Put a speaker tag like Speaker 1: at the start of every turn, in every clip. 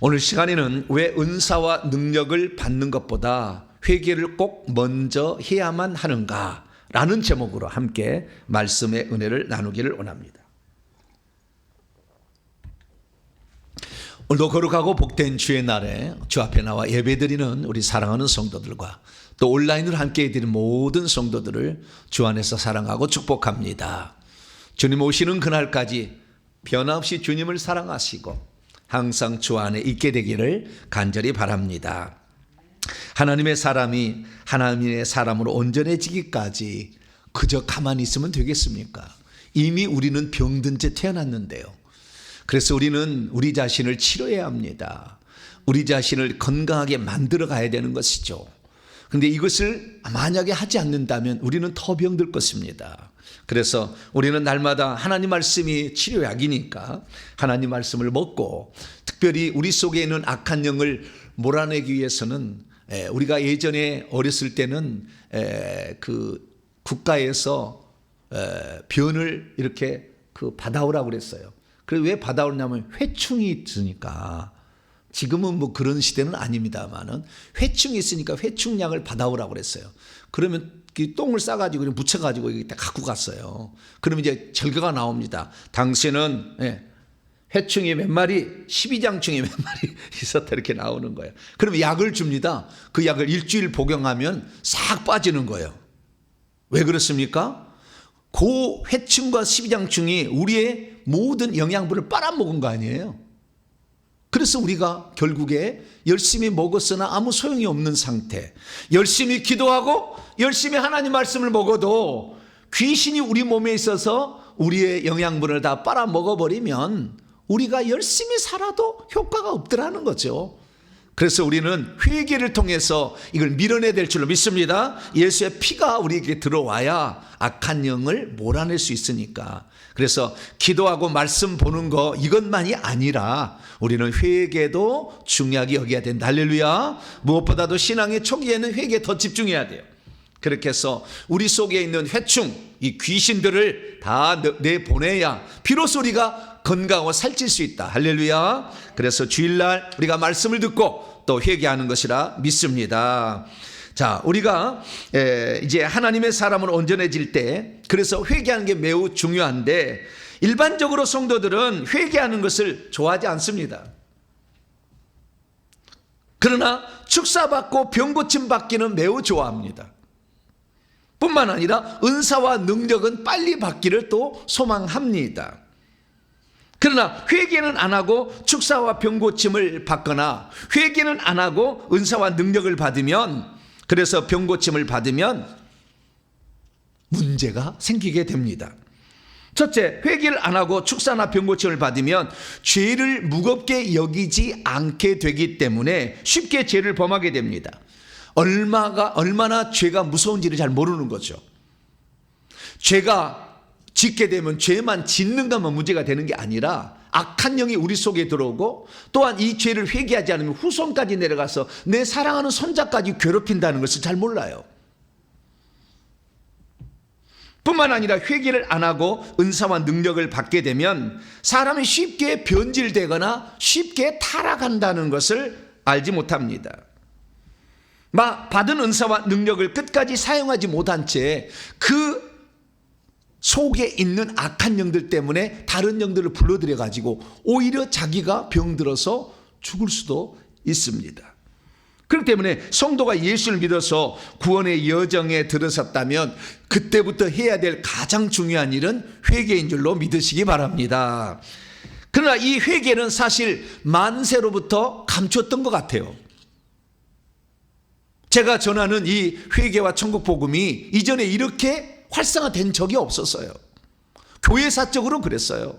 Speaker 1: 오늘 시간에는 왜 은사와 능력을 받는 것보다 회개를 꼭 먼저 해야만 하는가 라는 제목으로 함께 말씀의 은혜를 나누기를 원합니다. 오늘도 거룩하고 복된 주의 날에 주 앞에 나와 예배드리는 우리 사랑하는 성도들과 또 온라인으로 함께 해드리는 모든 성도들을 주 안에서 사랑하고 축복합니다. 주님 오시는 그날까지 변함없이 주님을 사랑하시고 항상 주 안에 있게 되기를 간절히 바랍니다. 하나님의 사람이 하나님의 사람으로 온전해지기까지 그저 가만히 있으면 되겠습니까? 이미 우리는 병든 채 태어났는데요. 그래서 우리는 우리 자신을 치료해야 합니다. 우리 자신을 건강하게 만들어 가야 되는 것이죠. 그런데 이것을 만약에 하지 않는다면 우리는 더 병들 것입니다. 그래서 우리는 날마다 하나님 말씀이 치료약이니까 하나님 말씀을 먹고, 특별히 우리 속에 있는 악한 영을 몰아내기 위해서는 우리가 예전에 어렸을 때는 그 국가에서 변을 이렇게 받아오라고 그랬어요. 그래서 왜 받아오냐면 회충이 있으니까. 지금은 뭐 그런 시대는 아닙니다만은 회충이 있으니까 회충약을 받아오라고 그랬어요. 그러면 똥을 싸가지고 묻혀가지고 여기 갖고 갔어요. 그러면 이제 결과가 나옵니다. 당신은 회충이 몇 마리, 12장충이 몇 마리 있었다 이렇게 나오는 거예요. 그러면 약을 줍니다. 그 약을 일주일 복용하면 싹 빠지는 거예요. 왜 그렇습니까? 그 회충과 12장충이 우리의 모든 영양분을 빨아먹은 거 아니에요. 그래서 우리가 결국에 열심히 먹었으나 아무 소용이 없는 상태, 열심히 기도하고 열심히 하나님 말씀을 먹어도 귀신이 우리 몸에 있어서 우리의 영양분을 다 빨아먹어버리면 우리가 열심히 살아도 효과가 없더라는 거죠. 그래서 우리는 회개를 통해서 이걸 밀어내야 될 줄로 믿습니다. 예수의 피가 우리에게 들어와야 악한 영을 몰아낼 수 있으니까. 그래서 기도하고 말씀 보는 거 이것만이 아니라 우리는 회개도 중요하게 여겨야 된다. 할렐루야. 무엇보다도 신앙의 초기에는 회개에 더 집중해야 돼요. 그렇게 해서 우리 속에 있는 회충, 이 귀신들을 다 내보내야 비로소 우리가 건강하고 살찔 수 있다. 할렐루야. 그래서 주일날 우리가 말씀을 듣고 또 회개하는 것이라 믿습니다. 자, 우리가 이제 하나님의 사람으로 온전해질 때 그래서 회개하는 게 매우 중요한데, 일반적으로 성도들은 회개하는 것을 좋아하지 않습니다. 그러나 축사받고 병고침 받기는 매우 좋아합니다. 뿐만 아니라 은사와 능력은 빨리 받기를 또 소망합니다. 그러나 회개는 안 하고 축사와 병고침을 받거나 회개는 안 하고 은사와 능력을 받으면, 그래서 병고침을 받으면 문제가 생기게 됩니다. 첫째, 회개를 안 하고 축사나 병고침을 받으면 죄를 무겁게 여기지 않게 되기 때문에 쉽게 죄를 범하게 됩니다. 얼마나 죄가 무서운지를 잘 모르는 거죠. 죄가 짓게 되면 죄만 짓는 것만 문제가 되는 게 아니라 악한 영이 우리 속에 들어오고, 또한 이 죄를 회개하지 않으면 후손까지 내려가서 내 사랑하는 손자까지 괴롭힌다는 것을 잘 몰라요. 뿐만 아니라 회개를 안 하고 은사와 능력을 받게 되면 사람이 쉽게 변질되거나 쉽게 타락한다는 것을 알지 못합니다. 받은 은사와 능력을 끝까지 사용하지 못한 채 그 속에 있는 악한 영들 때문에 다른 영들을 불러들여 가지고 오히려 자기가 병들어서 죽을 수도 있습니다. 그렇기 때문에 성도가 예수를 믿어서 구원의 여정에 들어섰다면 그때부터 해야 될 가장 중요한 일은 회개인 줄로 믿으시기 바랍니다. 그러나 이 회개는 사실 만세로부터 감췄던 것 같아요. 제가 전하는 이 회개와 천국 복음이 이전에 이렇게 활성화된 적이 없었어요. 교회사적으로 그랬어요.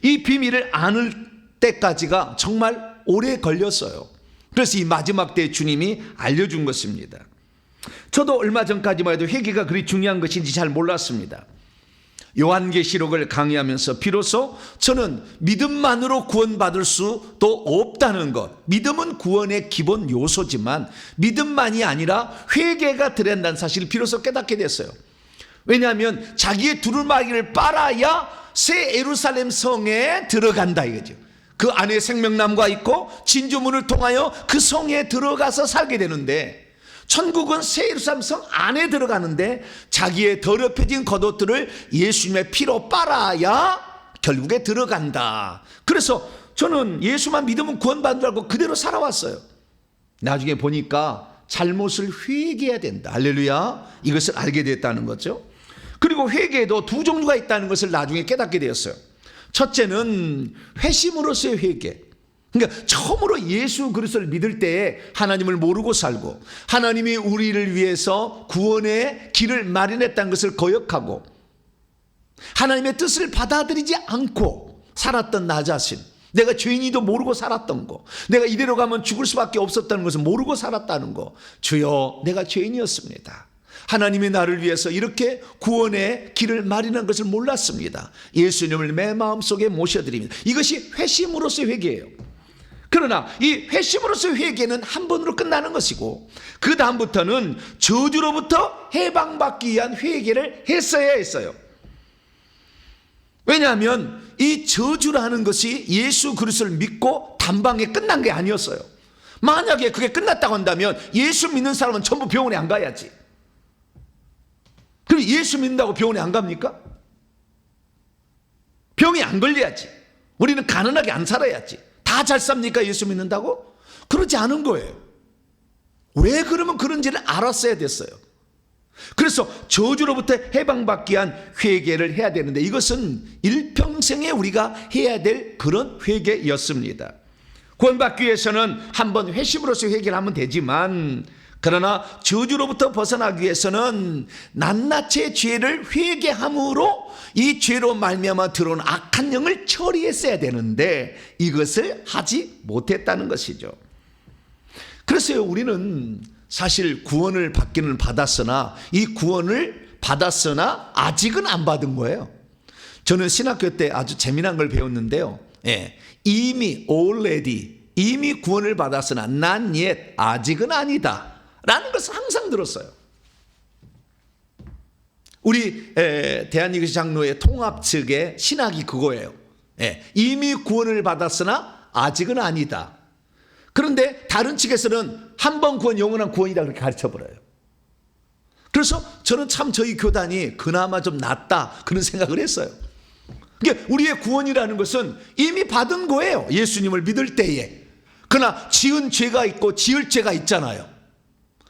Speaker 1: 이 비밀을 아는 때까지가 정말 오래 걸렸어요. 그래서 이 마지막 때 주님이 알려준 것입니다. 저도 얼마 전까지만 해도 회개가 그리 중요한 것인지 잘 몰랐습니다. 요한계시록을 강의하면서 비로소 저는 믿음만으로 구원받을 수도 없다는 것, 믿음은 구원의 기본 요소지만 믿음만이 아니라 회개가 들어야 한다는 사실을 비로소 깨닫게 됐어요. 왜냐하면 자기의 두루마기를 빨아야 새 예루살렘 성에 들어간다 이거죠. 그 안에 생명나무가 있고 진주문을 통하여 그 성에 들어가서 살게 되는데, 천국은 새 예루살렘 성 안에 들어가는데 자기의 더럽혀진 겉옷들을 예수님의 피로 빨아야 결국에 들어간다. 그래서 저는 예수만 믿으면 구원받는 줄 알고 그대로 살아왔어요. 나중에 보니까 잘못을 회개해야 된다. 할렐루야. 이것을 알게 됐다는 거죠. 그리고 회개에도 두 종류가 있다는 것을 나중에 깨닫게 되었어요. 첫째는 회심으로서의 회개. 그러니까 처음으로 예수 그리스도를 믿을 때에 하나님을 모르고 살고 하나님이 우리를 위해서 구원의 길을 마련했다는 것을 거역하고 하나님의 뜻을 받아들이지 않고 살았던 나 자신, 내가 죄인이도 모르고 살았던 거, 내가 이대로 가면 죽을 수밖에 없었다는 것을 모르고 살았다는 거. 주여, 내가 죄인이었습니다. 하나님이 나를 위해서 이렇게 구원의 길을 마련한 것을 몰랐습니다. 예수님을 내 마음속에 모셔드립니다. 이것이 회심으로서의 회개예요. 그러나 이 회심으로서의 회개는 한 번으로 끝나는 것이고, 그 다음부터는 저주로부터 해방받기 위한 회개를 했어야 했어요. 왜냐하면 이 저주라는 것이 예수 그리스도를 믿고 단방에 끝난 게 아니었어요. 만약에 그게 끝났다고 한다면 예수 믿는 사람은 전부 병원에 안 가야지. 그럼 예수 믿는다고 병원에 안 갑니까? 병이 안 걸려야지. 우리는 가난하게 안 살아야지. 다 잘 삽니까? 예수 믿는다고? 그러지 않은 거예요. 왜 그러면 그런지를 알았어야 됐어요. 그래서 저주로부터 해방받기 위한 회개를 해야 되는데, 이것은 일평생에 우리가 해야 될 그런 회개였습니다. 구원받기 위해서는 한번 회심으로서 회개를 하면 되지만, 그러나 저주로부터 벗어나기 위해서는 낱낱의 죄를 회개함으로 이 죄로 말미암아 들어온 악한 영을 처리했어야 되는데 이것을 하지 못했다는 것이죠. 그래서 우리는 사실 구원을 받기는 받았으나 이 구원을 받았으나 아직은 안 받은 거예요. 저는 신학교 때 아주 재미난 걸 배웠는데요. 이미 already, 이미 구원을 받았으나 not yet, 아직은 아니다 라는 것을 항상 들었어요. 우리 대한민국 장로회 통합 측의 신학이 그거예요. 이미 구원을 받았으나 아직은 아니다. 그런데 다른 측에서는 한 번 구원 영원한 구원이다 그렇게 가르쳐버려요. 그래서 저는 참 저희 교단이 그나마 좀 낫다 그런 생각을 했어요. 그러니까 우리의 구원이라는 것은 이미 받은 거예요. 예수님을 믿을 때에. 그러나 지은 죄가 있고 지을 죄가 있잖아요.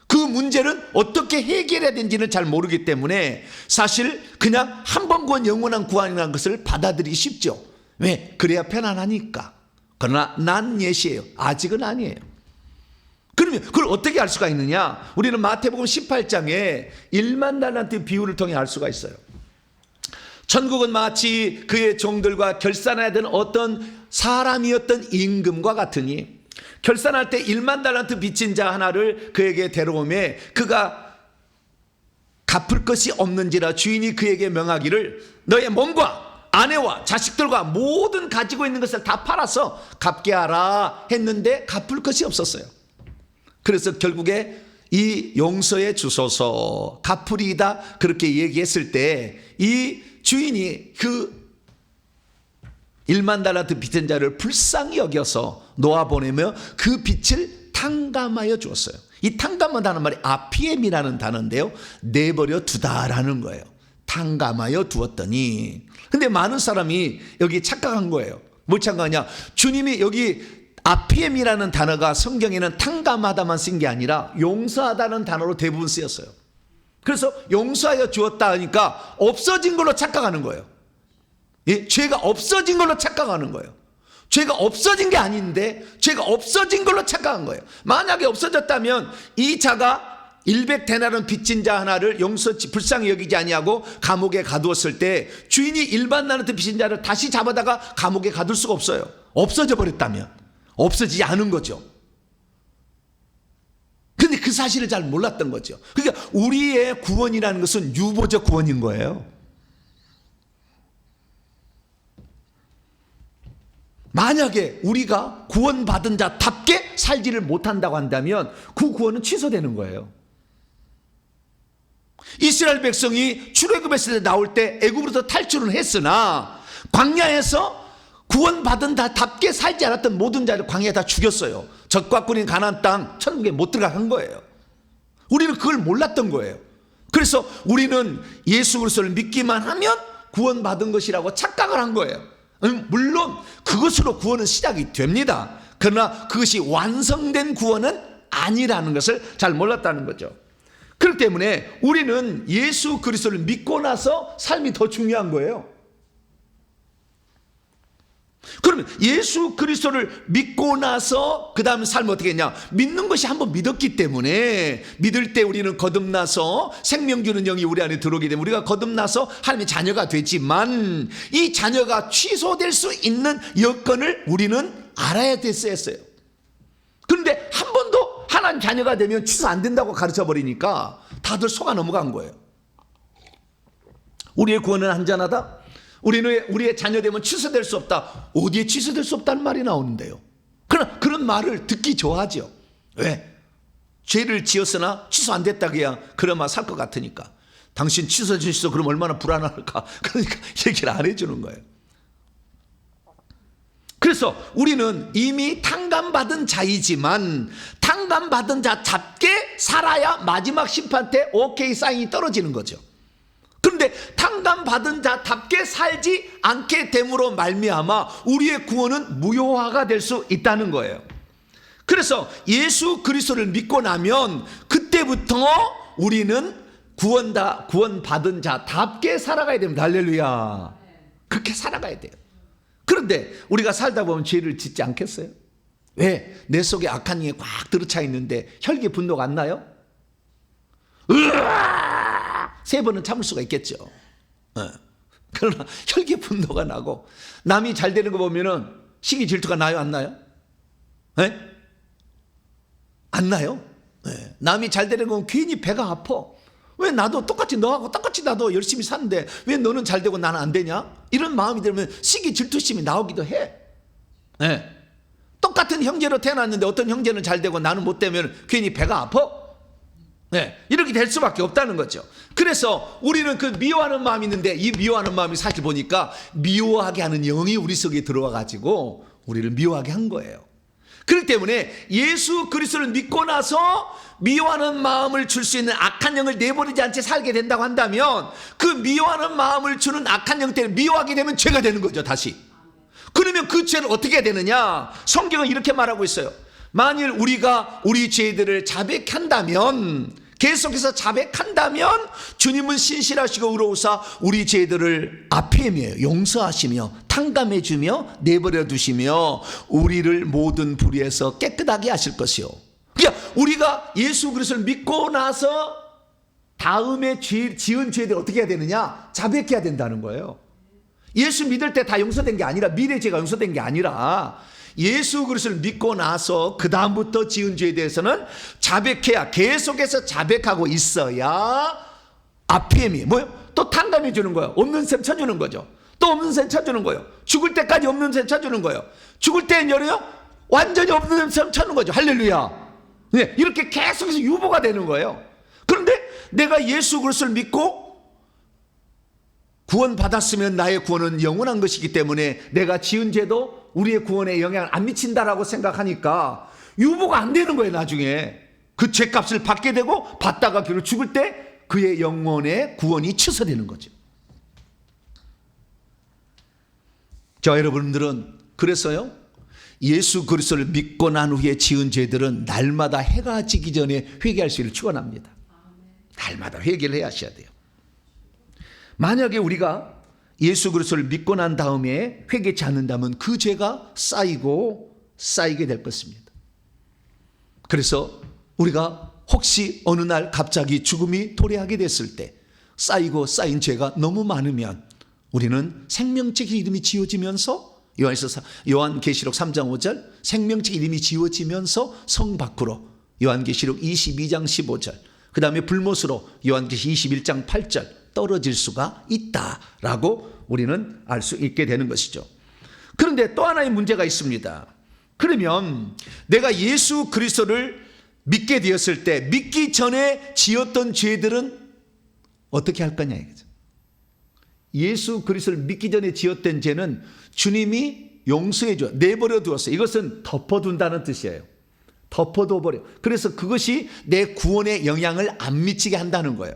Speaker 1: 그 문제는 어떻게 해결해야 되는지는 잘 모르기 때문에 사실 그냥 한 번 구원 영원한 구원이라는 것을 받아들이기 쉽죠. 왜? 그래야 편안하니까. 그러나 난 예시예요. 아직은 아니에요. 그러면 그걸 어떻게 알 수가 있느냐? 우리는 마태복음 18장에 1만 달란트 비유를 통해 알 수가 있어요. 천국은 마치 그의 종들과 결산해야 되는 어떤 사람이었던 임금과 같으니, 결산할 때 1만 달란트 빚진 자 하나를 그에게 데려오매 그가 갚을 것이 없는지라 주인이 그에게 명하기를 너의 몸과 아내와 자식들과 모든 가지고 있는 것을 다 팔아서 갚게 하라 했는데 갚을 것이 없었어요. 그래서 결국에 이 용서해 주소서 갚으리이다 그렇게 얘기했을 때 이 주인이 그 1만 달란트 빚진 자를 불쌍히 여겨서 놓아보내며 그 빚을 탕감하여 주었어요. 이 탕감하다는 말이 아피엠이라는 단어인데요, 내버려 두다라는 거예요. 탕감하여 두었더니, 근데 많은 사람이 여기 착각한 거예요. 뭘 착각하냐? 주님이 여기 아피엠이라는 단어가 성경에는 탕감하다만 쓴 게 아니라 용서하다는 단어로 대부분 쓰였어요. 그래서 용서하여 주었다 하니까 없어진 걸로 착각하는 거예요. 죄가 없어진 걸로 착각하는 거예요. 죄가 없어진 게 아닌데 죄가 없어진 걸로 착각한 거예요. 만약에 없어졌다면 이 자가 100데나른 빚진 자 하나를 용서치 불쌍히 여기지 아니하고 감옥에 가두었을 때 주인이 일반 달란트 빚진 자를 다시 잡아다가 감옥에 가둘 수가 없어요. 없어져 버렸다면. 없어지지 않은 거죠. 근데 그 사실을 잘 몰랐던 거죠. 그러니까 우리의 구원이라는 것은 유보적 구원인 거예요. 만약에 우리가 구원받은 자답게 살지를 못한다고 한다면 그 구원은 취소되는 거예요. 이스라엘 백성이 출애굽했을 때 나올 때 애굽으로부터 탈출은 했으나 광야에서 구원받은 자답게 살지 않았던 모든 자를 광야에 다 죽였어요. 적과 꿀인 가나안 땅 천국에 못 들어간 거예요. 우리는 그걸 몰랐던 거예요. 그래서 우리는 예수 그리스도를 믿기만 하면 구원받은 것이라고 착각을 한 거예요. 물론 그것으로 구원은 시작이 됩니다. 그러나 그것이 완성된 구원은 아니라는 것을 잘 몰랐다는 거죠. 그렇기 때문에 우리는 예수 그리스도를 믿고 나서 삶이 더 중요한 거예요. 그러면 예수 그리스도를 믿고 나서 그 다음 삶을 어떻게 했냐? 믿는 것이 한번 믿었기 때문에 믿을 때 우리는 거듭나서 생명 주는 영이 우리 안에 들어오게 되면 우리가 거듭나서 하나님의 자녀가 되지만 이 자녀가 취소될 수 있는 여건을 우리는 알아야 됐어요. 그런데 한 번도 하나님 자녀가 되면 취소 안 된다고 가르쳐 버리니까 다들 속아 넘어간 거예요. 우리의 구원은 안전하다. 우리의 자녀되면 취소될 수 없다. 어디에 취소될 수 없다는 말이 나오는데요. 그러나 그런 말을 듣기 좋아하죠. 왜? 죄를 지었으나 취소 안 됐다 그야 그러면 살 것 같으니까. 당신 취소해 주시소. 그럼 얼마나 불안할까. 그러니까 얘기를 안 해주는 거예요. 그래서 우리는 이미 탕감받은 자이지만 탕감받은 자답게 살아야 마지막 심판 때 오케이 사인이 떨어지는 거죠. 그런데 탕감받은 자답게 살지 않게 됨으로 말미암아 우리의 구원은 무효화가 될 수 있다는 거예요. 그래서 예수 그리스도를 믿고 나면 그때부터 우리는 구원받은 자답게 살아가야 됩니다. 할렐루야. 그렇게 살아가야 돼요. 그런데 우리가 살다 보면 죄를 짓지 않겠어요? 왜? 내 속에 악한 영이 꽉 들어차 있는데 혈기 분노가 안 나요? 으아! 3번은 참을 수가 있겠죠. 그러나 혈기 분노가 나고 남이 잘 되는 거 보면은 시기 질투가 나요, 안 나요? 네? 안 나요? 네. 남이 잘 되는 건 괜히 배가 아파. 왜 나도 똑같이 너하고 똑같이 나도 열심히 사는데 왜 너는 잘 되고 나는 안 되냐? 이런 마음이 들면 시기 질투심이 나오기도 해. 네. 똑같은 형제로 태어났는데 어떤 형제는 잘 되고 나는 못 되면 괜히 배가 아파. 네, 이렇게 될 수밖에 없다는 거죠. 그래서 우리는 그 미워하는 마음이 있는데 이 미워하는 마음이 사실 보니까 미워하게 하는 영이 우리 속에 들어와 가지고 우리를 미워하게 한 거예요. 그렇기 때문에 예수 그리스도를 믿고 나서 미워하는 마음을 줄 수 있는 악한 영을 내버리지 않지 살게 된다고 한다면 그 미워하는 마음을 주는 악한 영 때문에 미워하게 되면 죄가 되는 거죠. 다시. 그러면 그 죄를 어떻게 해야 되느냐? 성경은 이렇게 말하고 있어요. 만일 우리가 우리 죄들을 자백한다면 계속해서 자백한다면 주님은 신실하시고 의로우사 우리 죄들을 아폐며 용서하시며 탕감해주며 내버려 두시며 우리를 모든 불의에서 깨끗하게 하실 것이요. 그러니까 우리가 예수 그리스도를 믿고 나서 다음에 지은 죄들 어떻게 해야 되느냐? 자백해야 된다는 거예요. 예수 믿을 때 다 용서된 게 아니라 미래 죄가 용서된 게 아니라 예수 그리스도를 믿고 나서 그 다음부터 지은 죄에 대해서는 자백해야 계속해서 자백하고 있어야 아피엠이 뭐요? 또 탕감해 주는 거예요. 없는 셈 쳐주는 거죠. 또 없는 셈 쳐주는 거예요. 죽을 때까지 없는 셈 쳐주는 거예요. 죽을 때는 열어요? 완전히 없는 셈 쳐주는 거죠. 할렐루야. 네, 이렇게 계속해서 유보가 되는 거예요. 그런데 내가 예수 그리스도를 믿고 구원받았으면 나의 구원은 영원한 것이기 때문에 내가 지은 죄도 우리의 구원에 영향을 안 미친다라고 생각하니까 유보가 안 되는 거예요. 나중에 그 죄값을 받게 되고 받다가 결국 죽을 때 그의 영혼의 구원이 취소되는 거죠. 자, 여러분들은 그래서요 예수 그리스도를 믿고 난 후에 지은 죄들은 날마다 해가 지기 전에 회개할 수 있기를 축원합니다. 날마다 회개를 해야 하셔야 돼요. 만약에 우리가 예수 그리스도를 믿고 난 다음에 회개치 않는다면 그 죄가 쌓이게 될 것입니다. 그래서 우리가 혹시 어느 날 갑자기 죽음이 도래하게 됐을 때 쌓이고 쌓인 죄가 너무 많으면 우리는 생명책 이름이 지워지면서 요한계시록 3장 5절 생명책 이름이 지워지면서 성 밖으로 요한계시록 22장 15절 그 다음에 불못으로 요한계시 21장 8절 떨어질 수가 있다라고 우리는 알 수 있게 되는 것이죠. 그런데 또 하나의 문제가 있습니다. 그러면 내가 예수 그리스도를 믿게 되었을 때 믿기 전에 지었던 죄들은 어떻게 할 거냐 이거죠. 예수 그리스도를 믿기 전에 지었던 죄는 주님이 용서해 줘. 내버려 두었어요. 이것은 덮어둔다는 뜻이에요. 덮어둬버려. 그래서 그것이 내 구원에 영향을 안 미치게 한다는 거예요.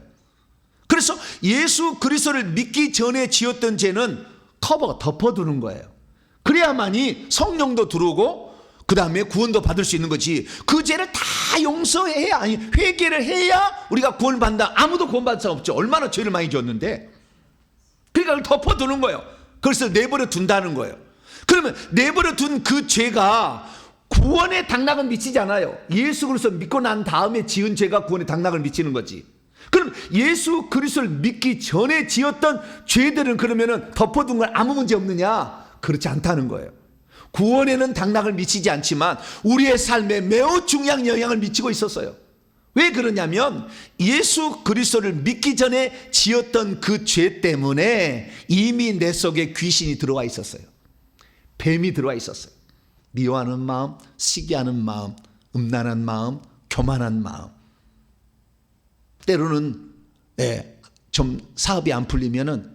Speaker 1: 그래서 예수 그리스도를 믿기 전에 지었던 죄는 덮어두는 거예요. 그래야만이 성령도 들어오고 그 다음에 구원도 받을 수 있는 거지. 그 죄를 다 용서해야, 아니 회개를 해야 우리가 구원을 받는다. 아무도 구원받을 수 없죠. 얼마나 죄를 많이 지었는데. 그러니까 그걸 덮어두는 거예요. 그래서 내버려 둔다는 거예요. 그러면 내버려 둔 그 죄가 구원에 당락은 미치지 않아요. 예수 그리스도 믿고 난 다음에 지은 죄가 구원에 당락을 미치는 거지. 그럼 예수 그리스도를 믿기 전에 지었던 죄들은 그러면은 덮어둔 건 아무 문제 없느냐? 그렇지 않다는 거예요. 구원에는 당락을 미치지 않지만 우리의 삶에 매우 중요한 영향을 미치고 있었어요. 왜 그러냐면 예수 그리스도를 믿기 전에 지었던 그 죄 때문에 이미 내 속에 귀신이 들어와 있었어요. 뱀이 들어와 있었어요. 미워하는 마음, 시기하는 마음, 음란한 마음, 교만한 마음. 때로는 좀 사업이 안 풀리면은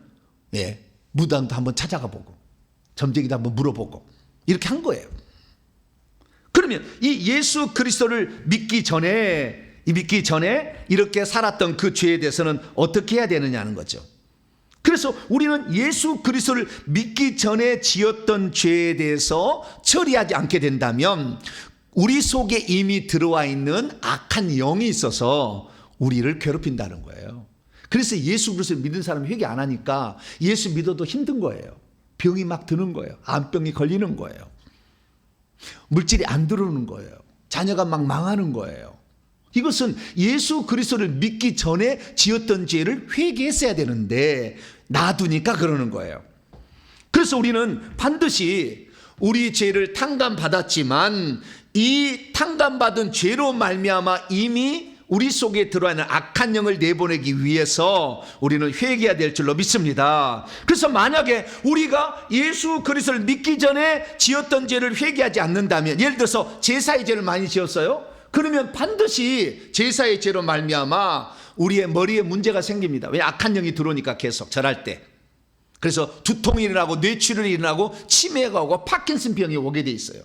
Speaker 1: 무당도 한번 찾아가 보고 점쟁이도 한번 물어보고 이렇게 한 거예요. 그러면 이 예수 그리스도를 믿기 전에 이렇게 살았던 그 죄에 대해서는 어떻게 해야 되느냐는 거죠. 그래서 우리는 예수 그리스도를 믿기 전에 지었던 죄에 대해서 처리하지 않게 된다면 우리 속에 이미 들어와 있는 악한 영이 있어서 우리를 괴롭힌다는 거예요. 그래서 예수 그리스도를 믿는 사람이 회개 안 하니까 예수 믿어도 힘든 거예요. 병이 막 드는 거예요. 암병이 걸리는 거예요. 물질이 안 들어오는 거예요. 자녀가 막 망하는 거예요. 이것은 예수 그리스도를 믿기 전에 지었던 죄를 회개했어야 되는데 놔두니까 그러는 거예요. 그래서 우리는 반드시 우리 죄를 탕감받았지만 이 탕감받은 죄로 말미암아 이미 우리 속에 들어있는 악한 영을 내보내기 위해서 우리는 회개해야 될 줄로 믿습니다. 그래서 만약에 우리가 예수 그리스도를 믿기 전에 지었던 죄를 회개하지 않는다면, 예를 들어서 제사의 죄를 많이 지었어요. 그러면 반드시 제사의 죄로 말미암아 우리의 머리에 문제가 생깁니다. 왜? 악한 영이 들어오니까 계속 절할 때. 그래서 두통이 일어나고 뇌출혈이 일어나고 치매가 오고 파킨슨 병이 오게 돼 있어요.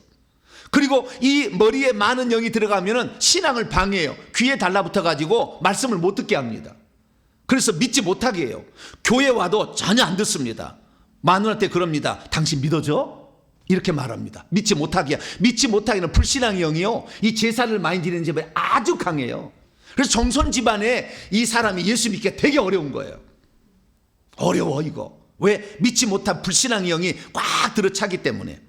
Speaker 1: 그리고 이 머리에 많은 영이 들어가면은 신앙을 방해해요. 귀에 달라붙어 가지고 말씀을 못 듣게 합니다. 그래서 믿지 못하게 해요. 교회 와도 전혀 안 듣습니다. 마누라한테 그럽니다. 당신 믿어줘? 이렇게 말합니다. 믿지 못하게. 믿지 못하기는 불신앙의 영이요, 이 제사를 많이 지내는 집안에 아주 강해요. 그래서 정손 집안에 이 사람이 예수 믿기가 되게 어려운 거예요. 어려워 이거. 왜? 믿지 못한 불신앙의 영이 꽉 들어차기 때문에.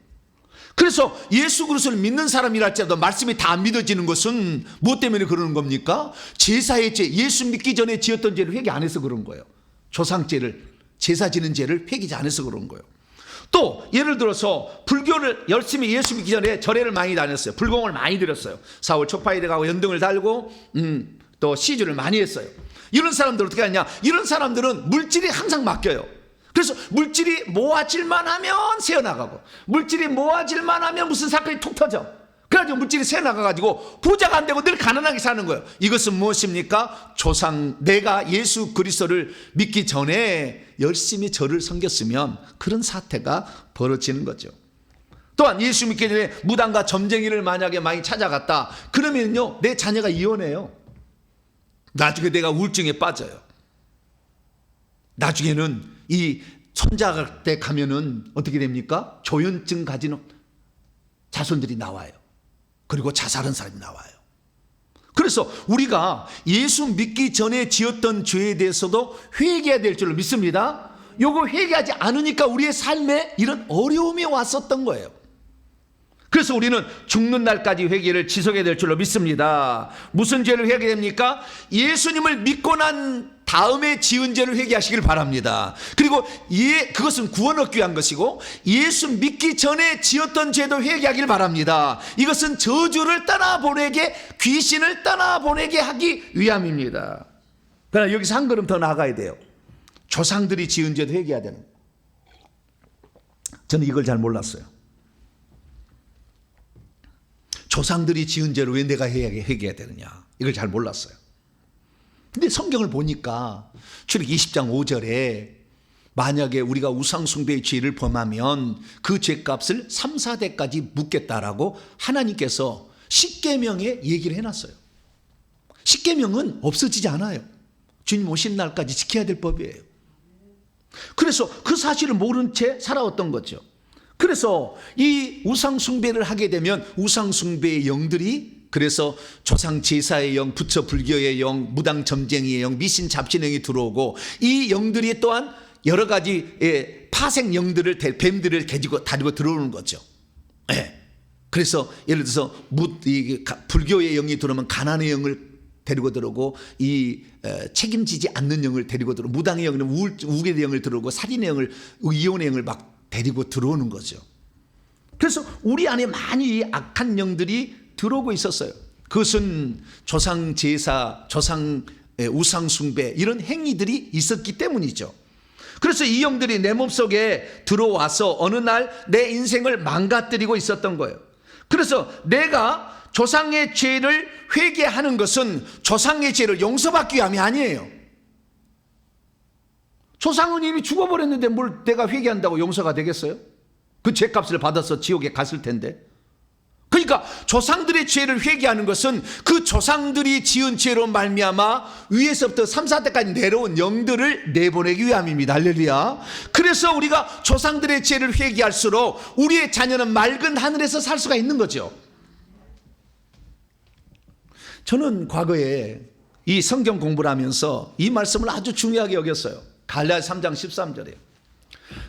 Speaker 1: 그래서 예수 그리스도를 믿는 사람이랄지라도 말씀이 다 안 믿어지는 것은 무엇 때문에 그러는 겁니까? 제사의 죄, 예수 믿기 전에 지었던 죄를 회개 안 해서 그런 거예요. 조상죄를, 제사 지는 죄를 회개지 안 해서 그런 거예요. 또 예를 들어서 불교를 열심히 예수 믿기 전에 절에를 많이 다녔어요. 불공을 많이 드렸어요. 4월 초파일에 가고 연등을 달고 또 시주를 많이 했어요. 이런 사람들 어떻게 하냐? 이런 사람들은 물질이 항상 맡겨요. 그래서 물질이 모아질만 하면 새어나가고, 물질이 모아질만 하면 무슨 사건이 툭 터져. 그래가지고 물질이 새어나가가지고 부자가 안 되고 늘 가난하게 사는 거예요. 이것은 무엇입니까? 내가 예수 그리스도를 믿기 전에 열심히 절을 섬겼으면 그런 사태가 벌어지는 거죠. 또한 예수 믿기 전에 무당과 점쟁이를 만약에 많이 찾아갔다 그러면요, 내 자녀가 이혼해요. 나중에 내가 우울증에 빠져요. 나중에는 이 손자 때 가면은 어떻게 됩니까? 조현증 가진 자손들이 나와요. 그리고 자살한 사람이 나와요. 그래서 우리가 예수 믿기 전에 지었던 죄에 대해서도 회개해야 될 줄로 믿습니다. 요거 회개하지 않으니까 우리의 삶에 이런 어려움이 왔었던 거예요. 그래서 우리는 죽는 날까지 회개를 지속해야 될 줄로 믿습니다. 무슨 죄를 회개됩니까? 예수님을 믿고 난 다음에 지은 죄를 회개하시길 바랍니다. 그리고 그것은 구원 얻기 위한 것이고, 예수 믿기 전에 지었던 죄도 회개하길 바랍니다. 이것은 저주를 떠나보내게, 귀신을 떠나보내게 하기 위함입니다. 그러나 여기서 한 걸음 더 나아가야 돼요. 조상들이 지은 죄도 회개해야 되는. 저는 이걸 잘 몰랐어요. 조상들이 지은 죄를 왜 내가 회개해야 되느냐, 이걸 잘 몰랐어요. 근데 성경을 보니까 출애굽기 20장 5절에 만약에 우리가 우상숭배의 죄를 범하면 그 죄값을 3, 4대까지 묻겠다라고 하나님께서 십계명에 얘기를 해놨어요. 십계명은 없어지지 않아요. 주님 오신 날까지 지켜야 될 법이에요. 그래서 그 사실을 모른 채 살아왔던 거죠. 그래서 이 우상숭배를 하게 되면 우상숭배의 영들이, 그래서 조상제사의 영, 부처 불교의 영, 무당점쟁이의 영, 미신잡신의 영이 들어오고, 이 영들이 또한 여러 가지 파생 영들을, 뱀들을 다리고 들어오는 거죠. 그래서 예를 들어서 불교의 영이 들어오면 가난의 영을 데리고 들어오고, 이 책임지지 않는 영을 데리고 들어오고, 무당의 영은 우울의 영을 들어오고, 살인의 영을, 이혼의 영을 막 데리고 들어오는 거죠. 그래서 우리 안에 많이 악한 영들이 들어오고 있었어요. 그것은 조상 제사, 조상 우상 숭배, 이런 행위들이 있었기 때문이죠. 그래서 이 영들이 내 몸속에 들어와서 어느 날 내 인생을 망가뜨리고 있었던 거예요. 그래서 내가 조상의 죄를 회개하는 것은 조상의 죄를 용서받기 위함이 아니에요. 조상은 이미 죽어버렸는데 뭘 내가 회개한다고 용서가 되겠어요? 그 죄값을 받아서 지옥에 갔을 텐데. 그러니까 조상들의 죄를 회개하는 것은 그 조상들이 지은 죄로 말미암아 위에서부터 3, 4대까지 내려온 영들을 내보내기 위함입니다. 할렐루야. 그래서 우리가 조상들의 죄를 회개할수록 우리의 자녀는 맑은 하늘에서 살 수가 있는 거죠. 저는 과거에 이 성경 공부를 하면서 이 말씀을 아주 중요하게 여겼어요. 갈라디아 3장 13절에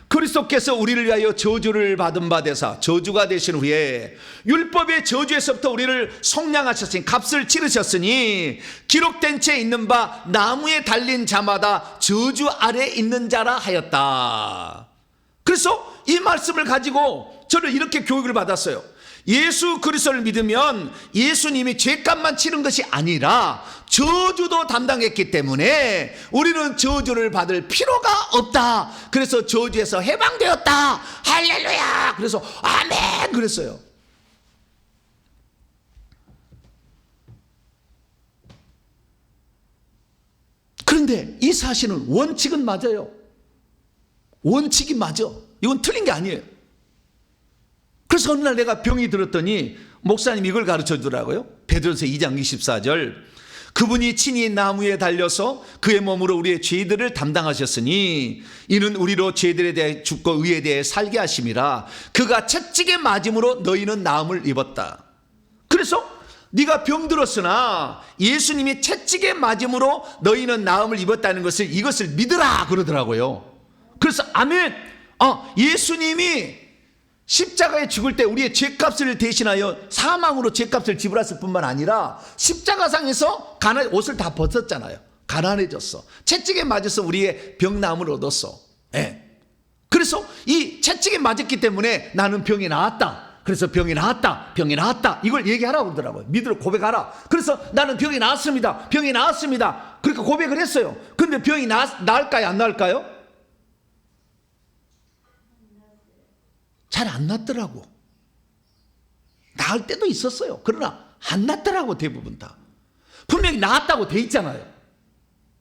Speaker 1: 그리스도께서 우리를 위하여 저주를 받은 바 되사 저주가 되신 후에 율법의 저주에서부터 우리를 속량하셨으니 값을 치르셨으니 기록된 채 있는 바 나무에 달린 자마다 저주 아래 있는 자라 하였다. 그래서 이 말씀을 가지고 저는 이렇게 교육을 받았어요. 예수 그리스도를 믿으면 예수님이 죄값만 치른 것이 아니라 저주도 담당했기 때문에 우리는 저주를 받을 필요가 없다. 그래서 저주에서 해방되었다. 할렐루야. 그래서 아멘 그랬어요. 그런데 이 사실은 원칙은 맞아요. 원칙이 맞아. 이건 틀린 게 아니에요. 그래서 어느 날 내가 병이 들었더니 목사님이 이걸 가르쳐 주더라고요. 베드로서 2장 24절 그분이 친히 나무에 달려서 그의 몸으로 우리의 죄들을 담당하셨으니 이는 우리로 죄들에 대해 죽고 의에 대해 살게 하심이라. 그가 채찍에 맞음으로 너희는 나음을 입었다. 그래서 네가 병들었으나 예수님이 채찍에 맞음으로 너희는 나음을 입었다는 것을, 이것을 믿으라 그러더라고요. 그래서 아멘. 예수님이 십자가에 죽을 때 우리의 죄값을 대신하여 사망으로 죄값을 지불했을 뿐만 아니라 십자가상에서 옷을 다 벗었잖아요. 가난해졌어. 채찍에 맞아서 우리의 병나음을 얻었어. 그래서 이 채찍에 맞았기 때문에 나는 병이 나았다. 그래서 병이 나았다. 병이 나았다. 이걸 얘기하라고 그러더라고요. 믿으러 고백하라. 그래서 나는 병이 나았습니다. 병이 나았습니다. 그러니까 고백을 했어요. 근데 병이 나을까요? 안 나을까요? 잘 안 낫더라고. 나을 때도 있었어요. 그러나 안 낫더라고. 대부분 다. 분명히 나았다고 돼 있잖아요.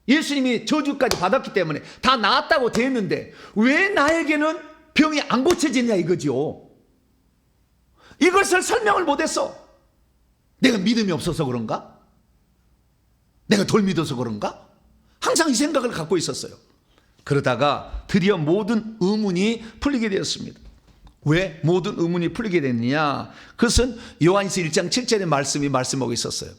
Speaker 1: 예수님이 저주까지 받았기 때문에 다 나았다고 돼 있는데 왜 나에게는 병이 안 고쳐지냐 이거죠. 이것을 설명을 못했어. 내가 믿음이 없어서 그런가? 내가 덜 믿어서 그런가? 항상 이 생각을 갖고 있었어요. 그러다가 드디어 모든 의문이 풀리게 되었습니다. 왜 모든 의문이 풀리게 됐느냐? 그것은 요한일서 1장 7절의 말씀이 말씀하고 있었어요.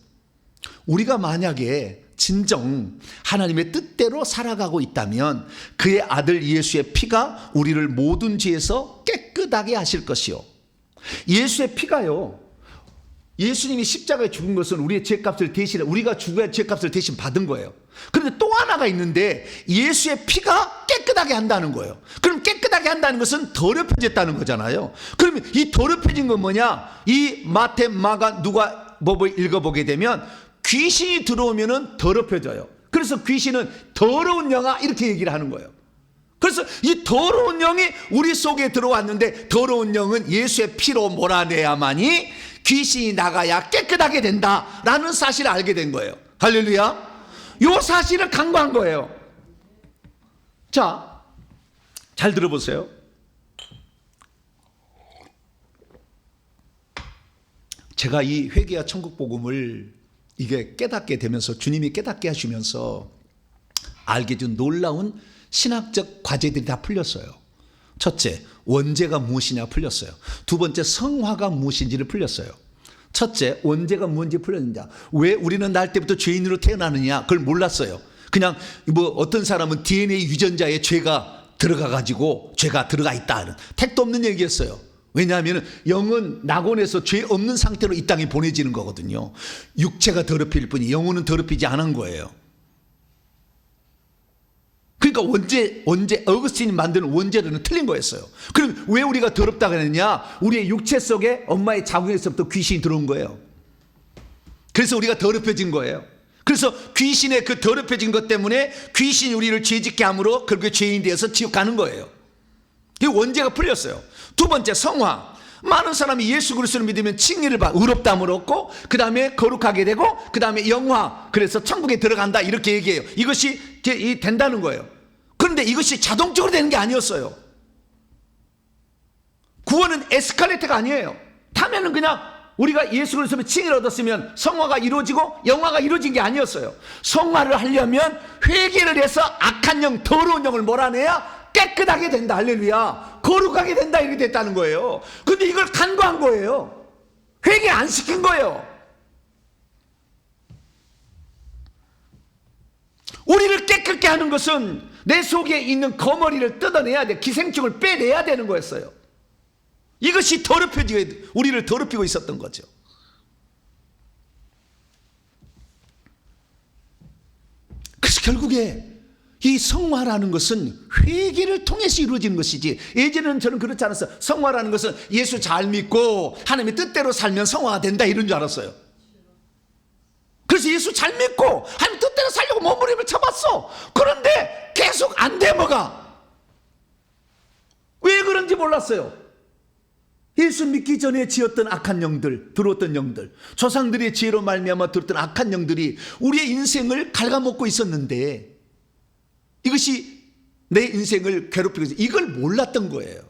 Speaker 1: 우리가 만약에 진정 하나님의 뜻대로 살아가고 있다면 그의 아들 예수의 피가 우리를 모든 죄에서 깨끗하게 하실 것이요. 예수의 피가요, 예수님이 십자가에 죽은 것은 우리의 죄값을 대신, 우리가 죽어야 죄값을 대신 받은 거예요. 그런데 또 하나가 있는데 예수의 피가 깨끗하게 한다는 거예요. 그럼 깨끗하게 한다는 것은 더럽혀졌다는 거잖아요. 그러면 이 더럽혀진 건 뭐냐? 이 마태, 마가, 누가 읽어보게 되면 귀신이 들어오면은 더럽혀져요. 그래서 귀신은 더러운 영아 이렇게 얘기를 하는 거예요. 그래서 이 더러운 영이 우리 속에 들어왔는데 더러운 영은 예수의 피로 몰아내야만이 귀신이 나가야 깨끗하게 된다라는 사실을 알게 된 거예요. 할렐루야. 이 사실을 간과한 거예요. 자, 잘 들어보세요. 제가 이 회개와 천국 복음을 이게 깨닫게 되면서, 주님이 깨닫게 하시면서 알게 된 놀라운 신학적 과제들이 다 풀렸어요. 첫째, 원죄가 무엇이냐 풀렸어요. 두 번째, 성화가 무엇인지를 풀렸어요. 첫째, 원죄가 뭔지 풀렸느냐. 왜 우리는 날 때부터 죄인으로 태어나느냐, 그걸 몰랐어요. 그냥 어떤 사람은 DNA 유전자에 죄가 들어가가지고 죄가 들어가 있다, 택도 없는 얘기였어요. 왜냐하면 영은 낙원에서 죄 없는 상태로 이 땅에 보내지는 거거든요. 육체가 더럽힐 뿐이 영혼은 더럽히지 않은 거예요. 그러니까 원죄 어거스틴이 만드는 원죄로는 틀린 거였어요. 그럼 왜 우리가 더럽다고 했느냐? 우리의 육체 속에 엄마의 자궁에서부터 귀신이 들어온 거예요. 그래서 우리가 더럽혀진 거예요. 그래서 귀신의 그 더럽혀진 것 때문에 귀신이 우리를 죄짓게 함으로 결국에 죄인 되어서 지옥 가는 거예요. 이 원죄가 풀렸어요. 두 번째, 성화. 많은 사람이 예수 그리스도를 믿으면 칭의를 받고 의롭다함을 얻고 그 다음에 거룩하게 되고 그 다음에 영화, 그래서 천국에 들어간다, 이렇게 얘기해요. 이것이 된다는 거예요. 그런데 이것이 자동적으로 되는 게 아니었어요. 구원은 에스컬레이터가 아니에요. 타면은 그냥 우리가 예수 그리스도를 칭의를 얻었으면 성화가 이루어지고 영화가 이루어진 게 아니었어요. 성화를 하려면 회개를 해서 악한 영, 더러운 영을 몰아내야 깨끗하게 된다. 할렐루야. 거룩하게 된다. 이렇게 됐다는 거예요. 근데 이걸 간과한 거예요. 회개 안 시킨 거예요. 우리를 깨끗게 하는 것은 내 속에 있는 거머리를 뜯어내야 돼. 기생충을 빼내야 되는 거였어요. 이것이 우리를 더럽히고 있었던 거죠. 그래서 결국에 이 성화라는 것은 회개를 통해서 이루어지는 것이지, 예전에는 저는 그렇지 않았어요. 성화라는 것은 예수 잘 믿고 하나님의 뜻대로 살면 성화가 된다, 이런 줄 알았어요. 그래서 예수 잘 믿고 하나님 뜻대로 살려고 몸부림을 쳐봤어. 그런데 계속 안 돼. 뭐가? 왜 그런지 몰랐어요. 예수 믿기 전에 지었던 악한 영들, 들어왔던 영들, 조상들의 지혜로 말미암아 들었던 악한 영들이 우리의 인생을 갉아먹고 있었는데, 이것이 내 인생을 괴롭히고 있어요. 이걸 몰랐던 거예요.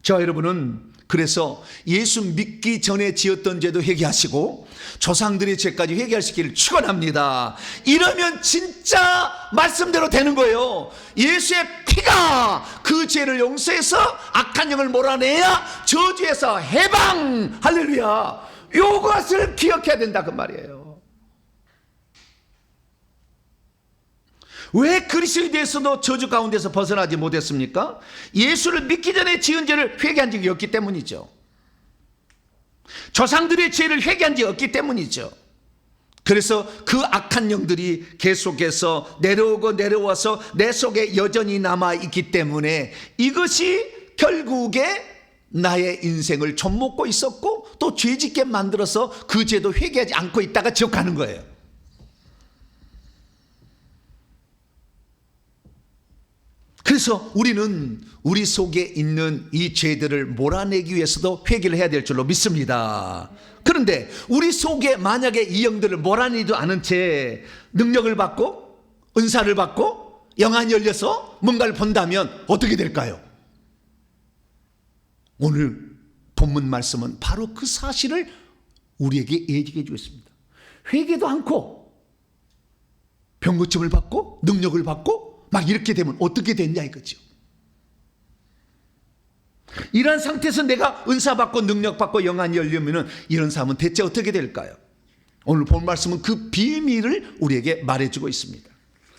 Speaker 1: 저와 여러분은 그래서 예수 믿기 전에 지었던 죄도 회개하시고 조상들의 죄까지 회개하시기를 축원합니다. 이러면 진짜 말씀대로 되는 거예요. 예수의 피가 그 죄를 용서해서 악한 영을 몰아내야 저주에서 해방. 할렐루야. 이것을 기억해야 된다, 그 말이에요. 왜 그리스도에 대해서도 저주 가운데서 벗어나지 못했습니까? 예수를 믿기 전에 지은 죄를 회개한 적이 없기 때문이죠. 조상들의 죄를 회개한 적이 없기 때문이죠. 그래서 그 악한 영들이 계속해서 내려와서 내 속에 여전히 남아있기 때문에 이것이 결국에 나의 인생을 좀먹고 있었고 또 죄짓게 만들어서 그 죄도 회개하지 않고 있다가 지옥 가는 거예요. 그래서 우리는 우리 속에 있는 이 죄들을 몰아내기 위해서도 회개를 해야 될 줄로 믿습니다. 그런데 우리 속에 만약에 이 영들을 몰아내지도 않은 채 능력을 받고 은사를 받고 영안이 열려서 뭔가를 본다면 어떻게 될까요? 오늘 본문 말씀은 바로 그 사실을 우리에게 얘기해 주겠습니다. 회개도 않고 병 고침을 받고 능력을 받고 막 이렇게 되면 어떻게 됐냐 이거죠. 이런 상태에서 내가 은사 받고 능력 받고 영안이 열리면 이런 삶은 대체 어떻게 될까요? 오늘 본 말씀은 그 비밀을 우리에게 말해주고 있습니다.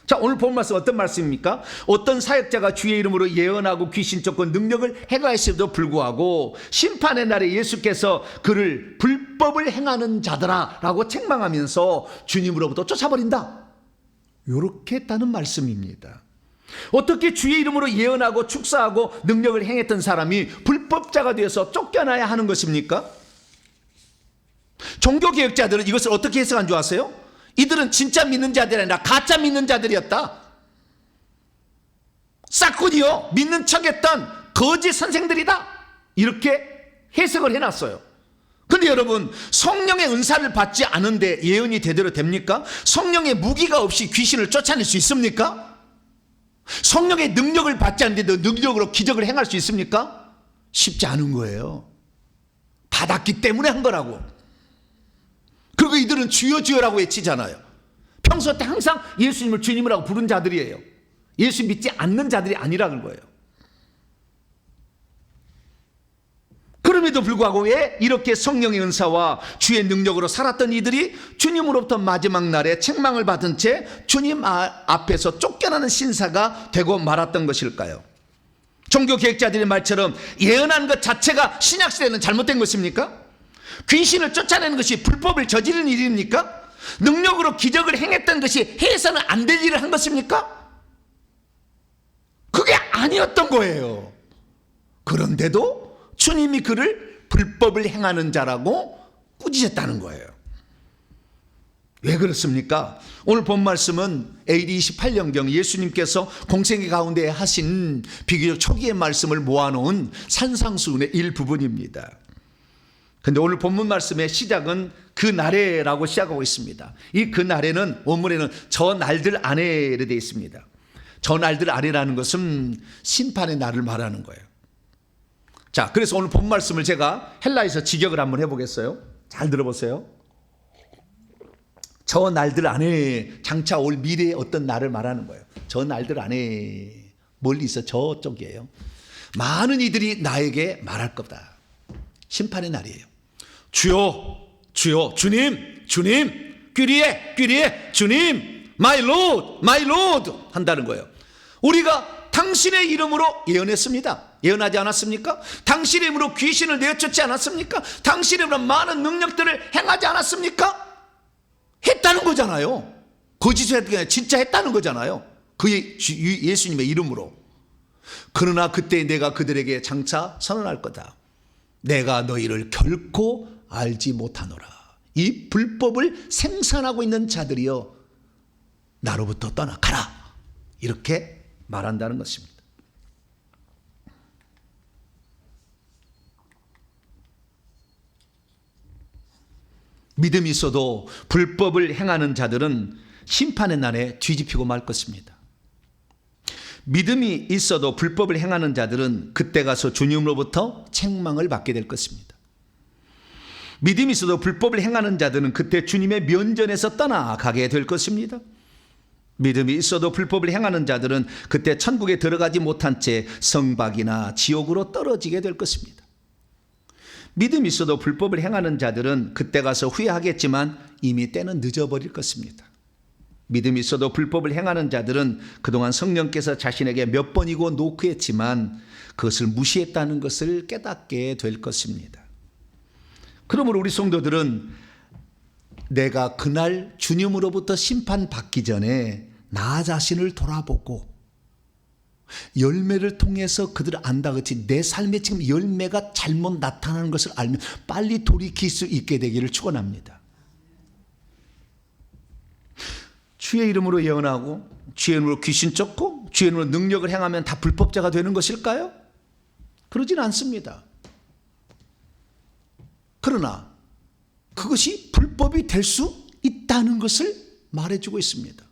Speaker 1: 자, 오늘 본 말씀 어떤 말씀입니까? 어떤 사역자가 주의 이름으로 예언하고 귀신 쫓고 능력을 행하였음에도 불구하고 심판의 날에 예수께서 그를 불법을 행하는 자들아 라고 책망하면서 주님으로부터 쫓아버린다, 이렇게 했다는 말씀입니다. 어떻게 주의 이름으로 예언하고 축사하고 능력을 행했던 사람이 불법자가 되어서 쫓겨나야 하는 것입니까? 종교개혁자들은 이것을 어떻게 해석한 줄 아세요? 이들은 진짜 믿는 자들이 아니라 가짜 믿는 자들이었다. 싹군이요, 믿는 척했던 거짓 선생들이다, 이렇게 해석을 해놨어요. 근데 여러분, 성령의 은사를 받지 않은데 예언이 제대로 됩니까? 성령의 무기가 없이 귀신을 쫓아낼 수 있습니까? 성령의 능력을 받지 않는데도 능력으로 기적을 행할 수 있습니까? 쉽지 않은 거예요. 받았기 때문에 한 거라고. 그리고 이들은 주여 주여라고 외치잖아요. 평소 때 항상 예수님을 주님이라고 부른 자들이에요. 예수 믿지 않는 자들이 아니라는 거예요. 그럼에도 불구하고 왜 이렇게 성령의 은사와 주의 능력으로 살았던 이들이 주님으로부터 마지막 날에 책망을 받은 채 주님 앞에서 쫓겨나는 신사가 되고 말았던 것일까요? 종교 계획자들의 말처럼 예언한 것 자체가 신약시대는 잘못된 것입니까? 귀신을 쫓아내는 것이 불법을 저지른 일입니까? 능력으로 기적을 행했던 것이 해서는 안 될 일을 한 것입니까? 그게 아니었던 거예요. 그런데도 주님이 그를 불법을 행하는 자라고 꾸짖었다는 거예요. 왜 그렇습니까? 오늘 본 말씀은 AD 28년경 예수님께서 공생애 가운데 하신 비교적 초기의 말씀을 모아놓은 산상수훈의 일부분입니다. 근데 오늘 본문 말씀의 시작은 그 날에라고 시작하고 있습니다. 이 그 날에는 원문에는 저 날들 안에로 되어 있습니다. 저 날들 안에라는 것은 심판의 날을 말하는 거예요. 자, 그래서 오늘 본 말씀을 제가 헬라에서 직역을 한번 해보겠어요. 잘 들어보세요. 저 날들 안에 장차 올 미래의 어떤 날을 말하는 거예요. 저 날들 안에 멀리 있어 저쪽이에요. 많은 이들이 나에게 말할 거다. 심판의 날이에요. 주여 주여 주님 주님 귀리에 귀리에 주님 my lord 한다는 거예요. 우리가 당신의 이름으로 예언했습니다. 예언하지 않았습니까? 당신의 이름으로 귀신을 내쫓지 않았습니까? 당신의 이름으로 많은 능력들을 행하지 않았습니까? 했다는 거잖아요. 거짓을 했던 게 아니라 진짜 했다는 거잖아요. 그 예수님의 이름으로. 그러나 그때 내가 그들에게 장차 선언할 거다. 내가 너희를 결코 알지 못하노라. 이 불법을 생산하고 있는 자들이여 나로부터 떠나가라. 이렇게 말한다는 것입니다. 믿음이 있어도 불법을 행하는 자들은 심판의 날에 뒤집히고 말 것입니다. 믿음이 있어도 불법을 행하는 자들은 그때 가서 주님으로부터 책망을 받게 될 것입니다. 믿음이 있어도 불법을 행하는 자들은 그때 주님의 면전에서 떠나가게 될 것입니다. 믿음이 있어도 불법을 행하는 자들은 그때 천국에 들어가지 못한 채 성박이나 지옥으로 떨어지게 될 것입니다. 믿음이 있어도 불법을 행하는 자들은 그때 가서 후회하겠지만 이미 때는 늦어버릴 것입니다. 믿음이 있어도 불법을 행하는 자들은 그동안 성령께서 자신에게 몇 번이고 노크했지만 그것을 무시했다는 것을 깨닫게 될 것입니다. 그러므로 우리 성도들은 내가 그날 주님으로부터 심판받기 전에 나 자신을 돌아보고 열매를 통해서 그들을 안다. 그렇지 내 삶에 지금 열매가 잘못 나타나는 것을 알면 빨리 돌이킬 수 있게 되기를 축원합니다. 주의 이름으로 예언하고 주의 이름으로 귀신 쫓고 주의 이름으로 능력을 행하면 다 불법자가 되는 것일까요? 그러진 않습니다. 그러나 그것이 불법이 될 수 있다는 것을 말해주고 있습니다.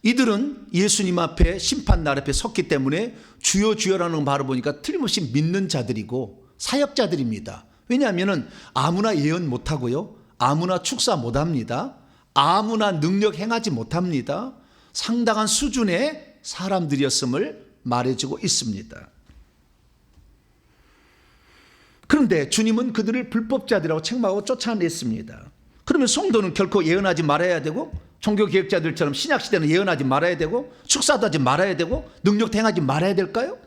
Speaker 1: 이들은 예수님 앞에 심판날 앞에 섰기 때문에 주여 주여라는 말을 보니까 틀림없이 믿는 자들이고 사역자들입니다. 왜냐하면 아무나 예언 못하고요, 아무나 축사 못합니다, 아무나 능력 행하지 못합니다. 상당한 수준의 사람들이었음을 말해주고 있습니다. 그런데 주님은 그들을 불법자들이라고 책망하고 쫓아냈습니다. 그러면 성도는 결코 예언하지 말아야 되고 종교개혁자들처럼 신약시대는 예언하지 말아야 되고 축사도 하지 말아야 되고 능력도 행하지 말아야 될까요?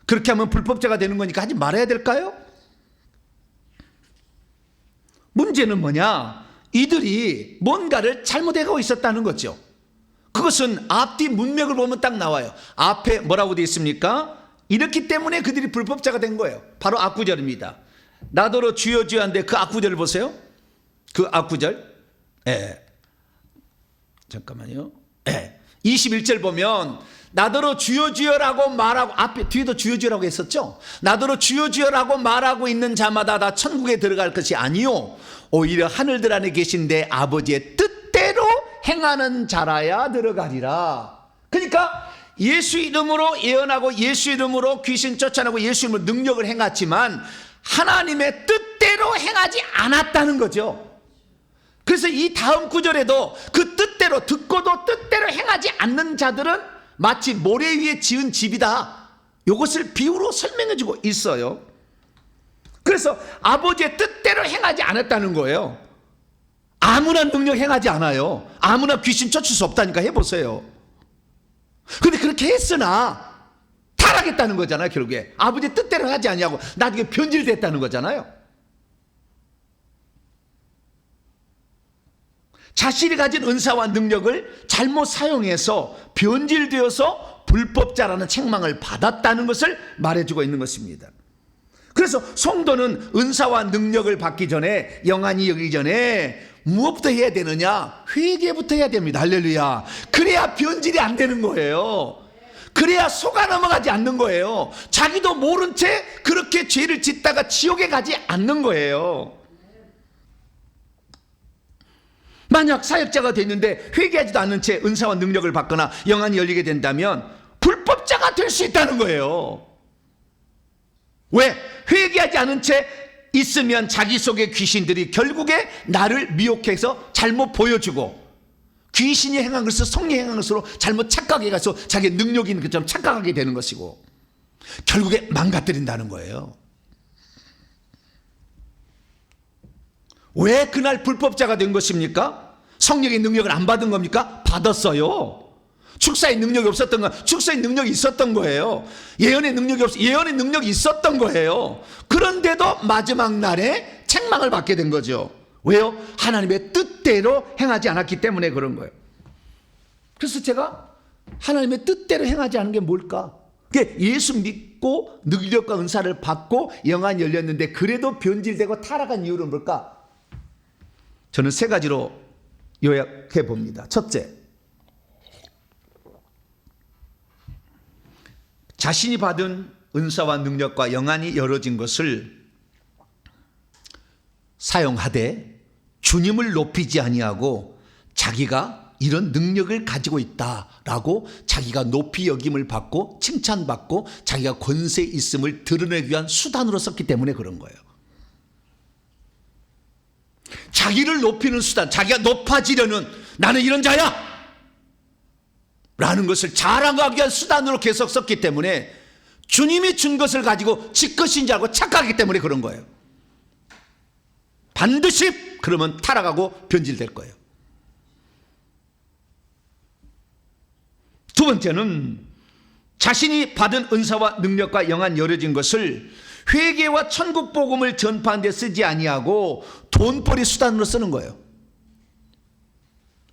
Speaker 1: 그렇게 하면 불법자가 되는 거니까 하지 말아야 될까요? 문제는 뭐냐? 이들이 뭔가를 잘못해가고 있었다는 거죠. 그것은 앞뒤 문맥을 보면 딱 나와요. 앞에 뭐라고 되어 있습니까? 이렇기 때문에 그들이 불법자가 된 거예요. 바로 앞구절입니다. 나더러 주여 주여 한데 그 앞구절을 보세요. 그 앞구절. 잠깐만요. 21절 보면 나더러 주여 주여라고 말하고, 앞에 뒤에도 주여 주여라고 했었죠. 나더러 주여 주여라고 말하고 있는 자마다 다 천국에 들어갈 것이 아니요 오히려 하늘들 안에 계신 내 아버지의 뜻대로 행하는 자라야 들어가리라. 그러니까 예수 이름으로 예언하고 예수 이름으로 귀신 쫓아내고 예수 이름으로 능력을 행했지만 하나님의 뜻대로 행하지 않았다는 거죠. 그래서 이 다음 구절에도 그 뜻대로 듣고도 뜻대로 행하지 않는 자들은 마치 모래 위에 지은 집이다. 이것을 비유로 설명해 주고 있어요. 그래서 아버지의 뜻대로 행하지 않았다는 거예요. 아무나 능력 행하지 않아요. 아무나 귀신 쫓을 수 없다니까 해보세요. 근데 그렇게 했으나 타락했다는 거잖아요. 결국에 아버지의 뜻대로 하지 않냐고 나중에 변질됐다는 거잖아요. 자신이 가진 은사와 능력을 잘못 사용해서 변질되어서 불법자라는 책망을 받았다는 것을 말해주고 있는 것입니다. 그래서 성도는 은사와 능력을 받기 전에, 영안이 여기기 전에 무엇부터 해야 되느냐? 회개부터 해야 됩니다. 할렐루야. 그래야 변질이 안 되는 거예요. 그래야 속아 넘어가지 않는 거예요. 자기도 모른 채 그렇게 죄를 짓다가 지옥에 가지 않는 거예요. 만약 사역자가 됐는데 회개하지도 않는 채 은사와 능력을 받거나 영안이 열리게 된다면 불법자가 될 수 있다는 거예요. 왜? 회개하지 않은 채 있으면 자기 속의 귀신들이 결국에 나를 미혹해서 잘못 보여주고 귀신이 행한 것을 성령이 행한 것으로 잘못 착각해가서 자기 능력이 있는 것처럼 착각하게 되는 것이고 결국에 망가뜨린다는 거예요. 왜 그날 불법자가 된 것입니까? 성령의 능력을 안 받은 겁니까? 받았어요. 축사의 능력이 없었던 건 축사의 능력이 있었던 거예요. 예언의 능력이 예언의 능력이 있었던 거예요. 그런데도 마지막 날에 책망을 받게 된 거죠. 왜요? 하나님의 뜻대로 행하지 않았기 때문에 그런 거예요. 그래서 제가 하나님의 뜻대로 행하지 않은 게 뭘까? 예수 믿고 능력과 은사를 받고 영안이 열렸는데 그래도 변질되고 타락한 이유는 뭘까? 저는 세 가지로 요약해 봅니다. 첫째, 자신이 받은 은사와 능력과 영안이 열어진 것을 사용하되 주님을 높이지 아니하고 자기가 이런 능력을 가지고 있다라고 자기가 높이 여김을 받고 칭찬받고 자기가 권세 있음을 드러내기 위한 수단으로 썼기 때문에 그런 거예요. 자기를 높이는 수단, 자기가 높아지려는 나는 이런 자야 라는 것을 자랑하기 위한 수단으로 계속 썼기 때문에 주님이 준 것을 가지고 지 것인 줄 알고 착각하기 때문에 그런 거예요. 반드시 그러면 타락하고 변질될 거예요. 두 번째는 자신이 받은 은사와 능력과 영안 열어진 것을 회개와 천국 복음을 전파하는 데 쓰지 아니하고 돈벌이 수단으로 쓰는 거예요.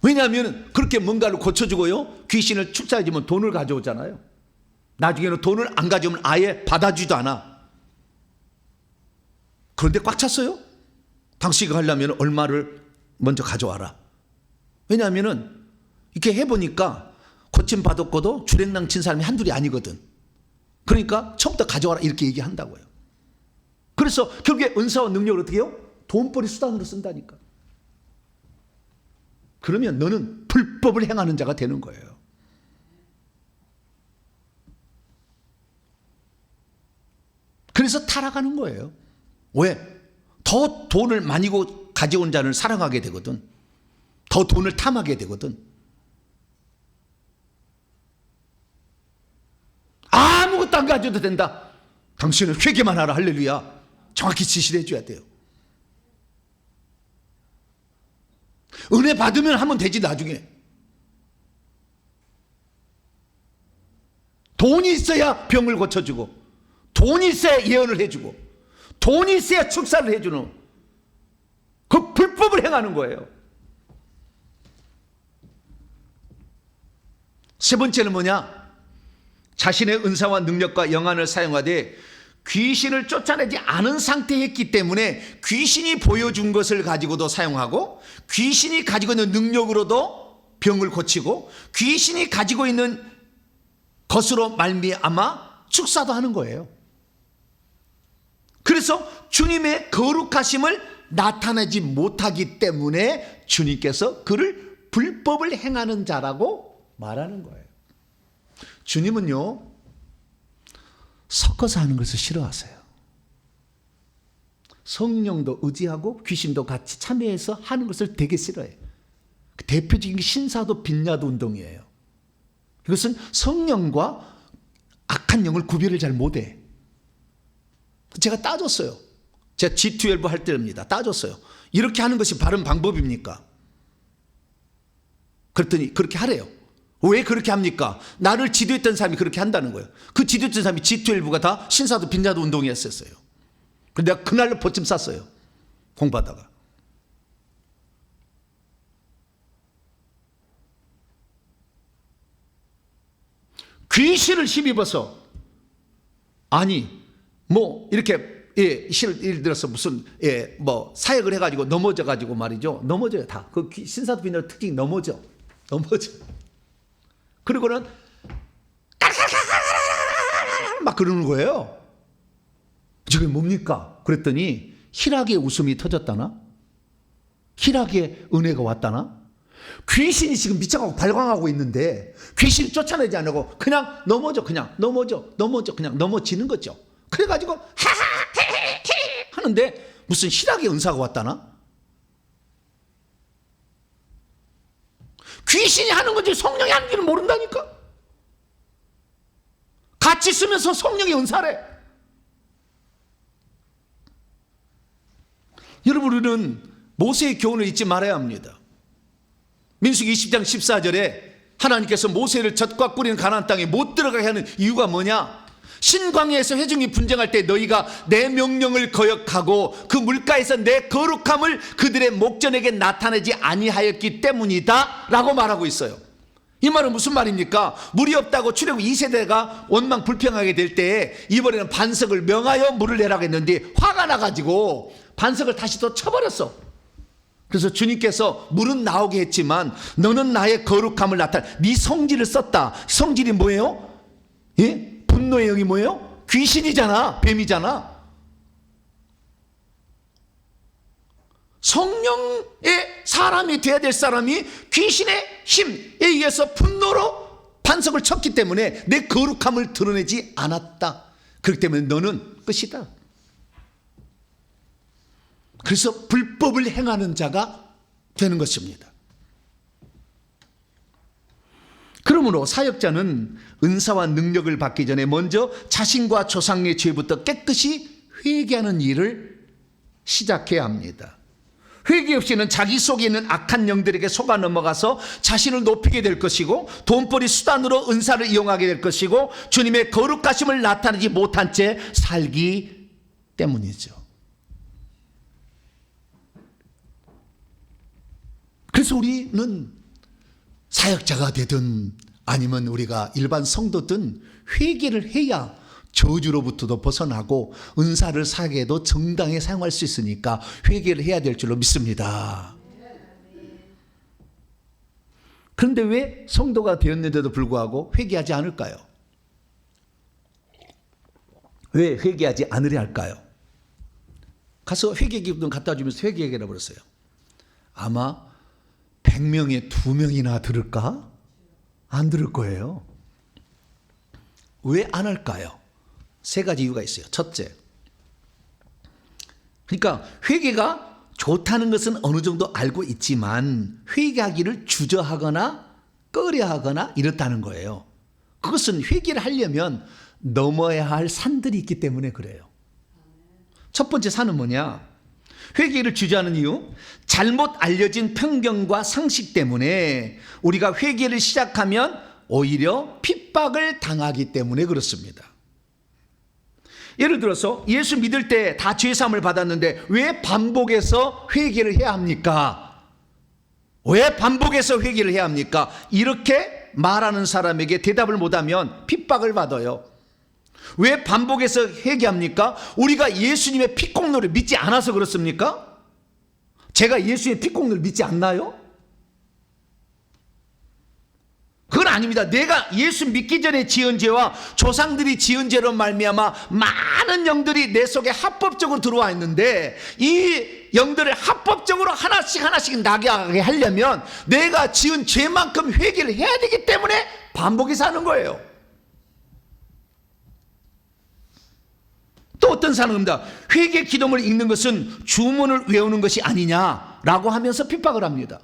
Speaker 1: 왜냐하면 그렇게 뭔가를 고쳐주고요 귀신을 축사해주면 돈을 가져오잖아요. 나중에는 돈을 안 가져오면 아예 받아주지도 않아. 그런데 꽉 찼어요. 당신이 하려면 얼마를 먼저 가져와라. 왜냐하면 이렇게 해보니까 고침받았고도 주랭랑 친 사람이 한둘이 아니거든. 그러니까 처음부터 가져와라 이렇게 얘기한다고요. 그래서 결국에 은사와 능력을 어떻게 해요? 돈벌이 수단으로 쓴다니까. 그러면 너는 불법을 행하는 자가 되는 거예요. 그래서 타락하는 거예요. 왜? 더 돈을 많이 가져온 자를 사랑하게 되거든. 더 돈을 탐하게 되거든. 아무것도 안 가져도 된다. 당신은 회개만 하라. 할렐루야. 정확히 지시를 해줘야 돼요. 은혜 받으면 하면 되지. 나중에 돈이 있어야 병을 고쳐주고 돈이 있어야 예언을 해주고 돈이 있어야 축사를 해주는 그 불법을 행하는 거예요. 세 번째는 뭐냐? 자신의 은사와 능력과 영안을 사용하되 귀신을 쫓아내지 않은 상태였기 때문에 귀신이 보여준 것을 가지고도 사용하고 귀신이 가지고 있는 능력으로도 병을 고치고 귀신이 가지고 있는 것으로 말미암아 축사도 하는 거예요. 그래서 주님의 거룩하심을 나타내지 못하기 때문에 주님께서 그를 불법을 행하는 자라고 말하는 거예요. 주님은요, 섞어서 하는 것을 싫어하세요. 성령도 의지하고 귀신도 같이 참여해서 하는 것을 되게 싫어해요. 대표적인 게 신사도 빈야도 운동이에요. 이것은 성령과 악한 영을 구별을 잘 못해. 제가 따졌어요. 제가 G12 할 때입니다. 따졌어요. 이렇게 하는 것이 바른 방법입니까? 그랬더니 그렇게 하래요. 왜 그렇게 합니까? 나를 지도했던 사람이 그렇게 한다는 거예요. 그 지도했던 사람이 G12가 다 신사도 빈야도 운동이었어요. 그래서 내가 그날로 보침 쌌어요. 공부하다가. 귀신을 힘입어서, 아니 뭐 이렇게 예를 들어서 무슨 사역을 해가지고 넘어져가지고 말이죠. 넘어져요 다. 그 신사도 빈야도 특징이 넘어져. 그리고는 막 그러는 거예요. 저게 뭡니까? 그랬더니 희락의 웃음이 터졌다나? 희락의 은혜가 왔다나? 귀신이 지금 미쳐가고 발광하고 있는데 귀신이 쫓아내지 않고 그냥 넘어져, 그냥 넘어지는 거죠. 그래가지고 하하헤헤 하는데 무슨 희락의 은사가 왔다나? 귀신이 하는 건지 성령이 하는 지는 모른다니까. 같이 쓰면서 성령의 은사래. 여러분, 우리는 모세의 교훈을 잊지 말아야 합니다. 민수기 20장 14절에 하나님께서 모세를 젖과 꿀인 가나안 땅에 못 들어가게 하는 이유가 뭐냐? 신광야에서 회중이 분쟁할 때 너희가 내 명령을 거역하고 그 물가에서 내 거룩함을 그들의 목전에게 나타내지 아니하였기 때문이다 라고 말하고 있어요. 이 말은 무슨 말입니까? 물이 없다고 출애굽 2세대가 원망 불평하게 될 때에 이번에는 반석을 명하여 물을 내라고 했는데 화가 나가지고 반석을 다시 또 쳐버렸어. 그래서 주님께서 물은 나오게 했지만 너는 나의 거룩함을 나타내, 네 성질을 썼다. 성질이 뭐예요? 예? 분노의 영이 뭐예요? 귀신이잖아. 뱀이잖아. 성령의 사람이 돼야 될 사람이 귀신의 힘에 의해서 분노로 반석을 쳤기 때문에 내 거룩함을 드러내지 않았다. 그렇기 때문에 너는 끝이다. 그래서 불법을 행하는 자가 되는 것입니다. 그러므로 사역자는 은사와 능력을 받기 전에 먼저 자신과 조상의 죄부터 깨끗이 회개하는 일을 시작해야 합니다. 회개 없이는 자기 속에 있는 악한 영들에게 속아 넘어가서 자신을 높이게 될 것이고 돈벌이 수단으로 은사를 이용하게 될 것이고 주님의 거룩하심을 나타내지 못한 채 살기 때문이죠. 그래서 우리는 사역자가 되든 아니면 우리가 일반 성도든 회개를 해야 저주로부터도 벗어나고 은사를 사역에도 정당히 사용할 수 있으니까 회개를 해야 될 줄로 믿습니다. 그런데 왜 성도가 되었는데도 불구하고 회개하지 않을까요? 왜 회개하지 않으려 할까요? 가서 회개기금 갖다 주면서 회개하라 그랬어요. 아마 100명에 2명이나 들을까? 안 들을 거예요. 왜 안 할까요? 3가지 이유가 있어요. 첫째, 그러니까 회개가 좋다는 것은 어느 정도 알고 있지만 회개하기를 주저하거나 꺼려하거나 이렇다는 거예요. 그것은 회개를 하려면 넘어야 할 산들이 있기 때문에 그래요. 첫 번째 산은 뭐냐? 회개를 주저하는 이유, 잘못 알려진 편견과 상식 때문에 우리가 회개를 시작하면 오히려 핍박을 당하기 때문에 그렇습니다. 예를 들어서 예수 믿을 때 다 죄사함을 받았는데 왜 반복해서 회개를 해야 합니까? 왜 반복해서 회개를 해야 합니까? 이렇게 말하는 사람에게 대답을 못하면 핍박을 받아요. 왜 반복해서 회개합니까? 우리가 예수님의 피공로를 믿지 않아서 그렇습니까? 제가 예수님의 피공로를 믿지 않나요? 그건 아닙니다. 내가 예수 믿기 전에 지은 죄와 조상들이 지은 죄로 말미암아 많은 영들이 내 속에 합법적으로 들어와 있는데 이 영들을 합법적으로 하나씩 나게 하려면 내가 지은 죄만큼 회개를 해야 되기 때문에 반복해서 하는 거예요. 또 어떤 사람입니다. 회개 기도문을 읽는 것은 주문을 외우는 것이 아니냐라고 하면서 핍박을 합니다.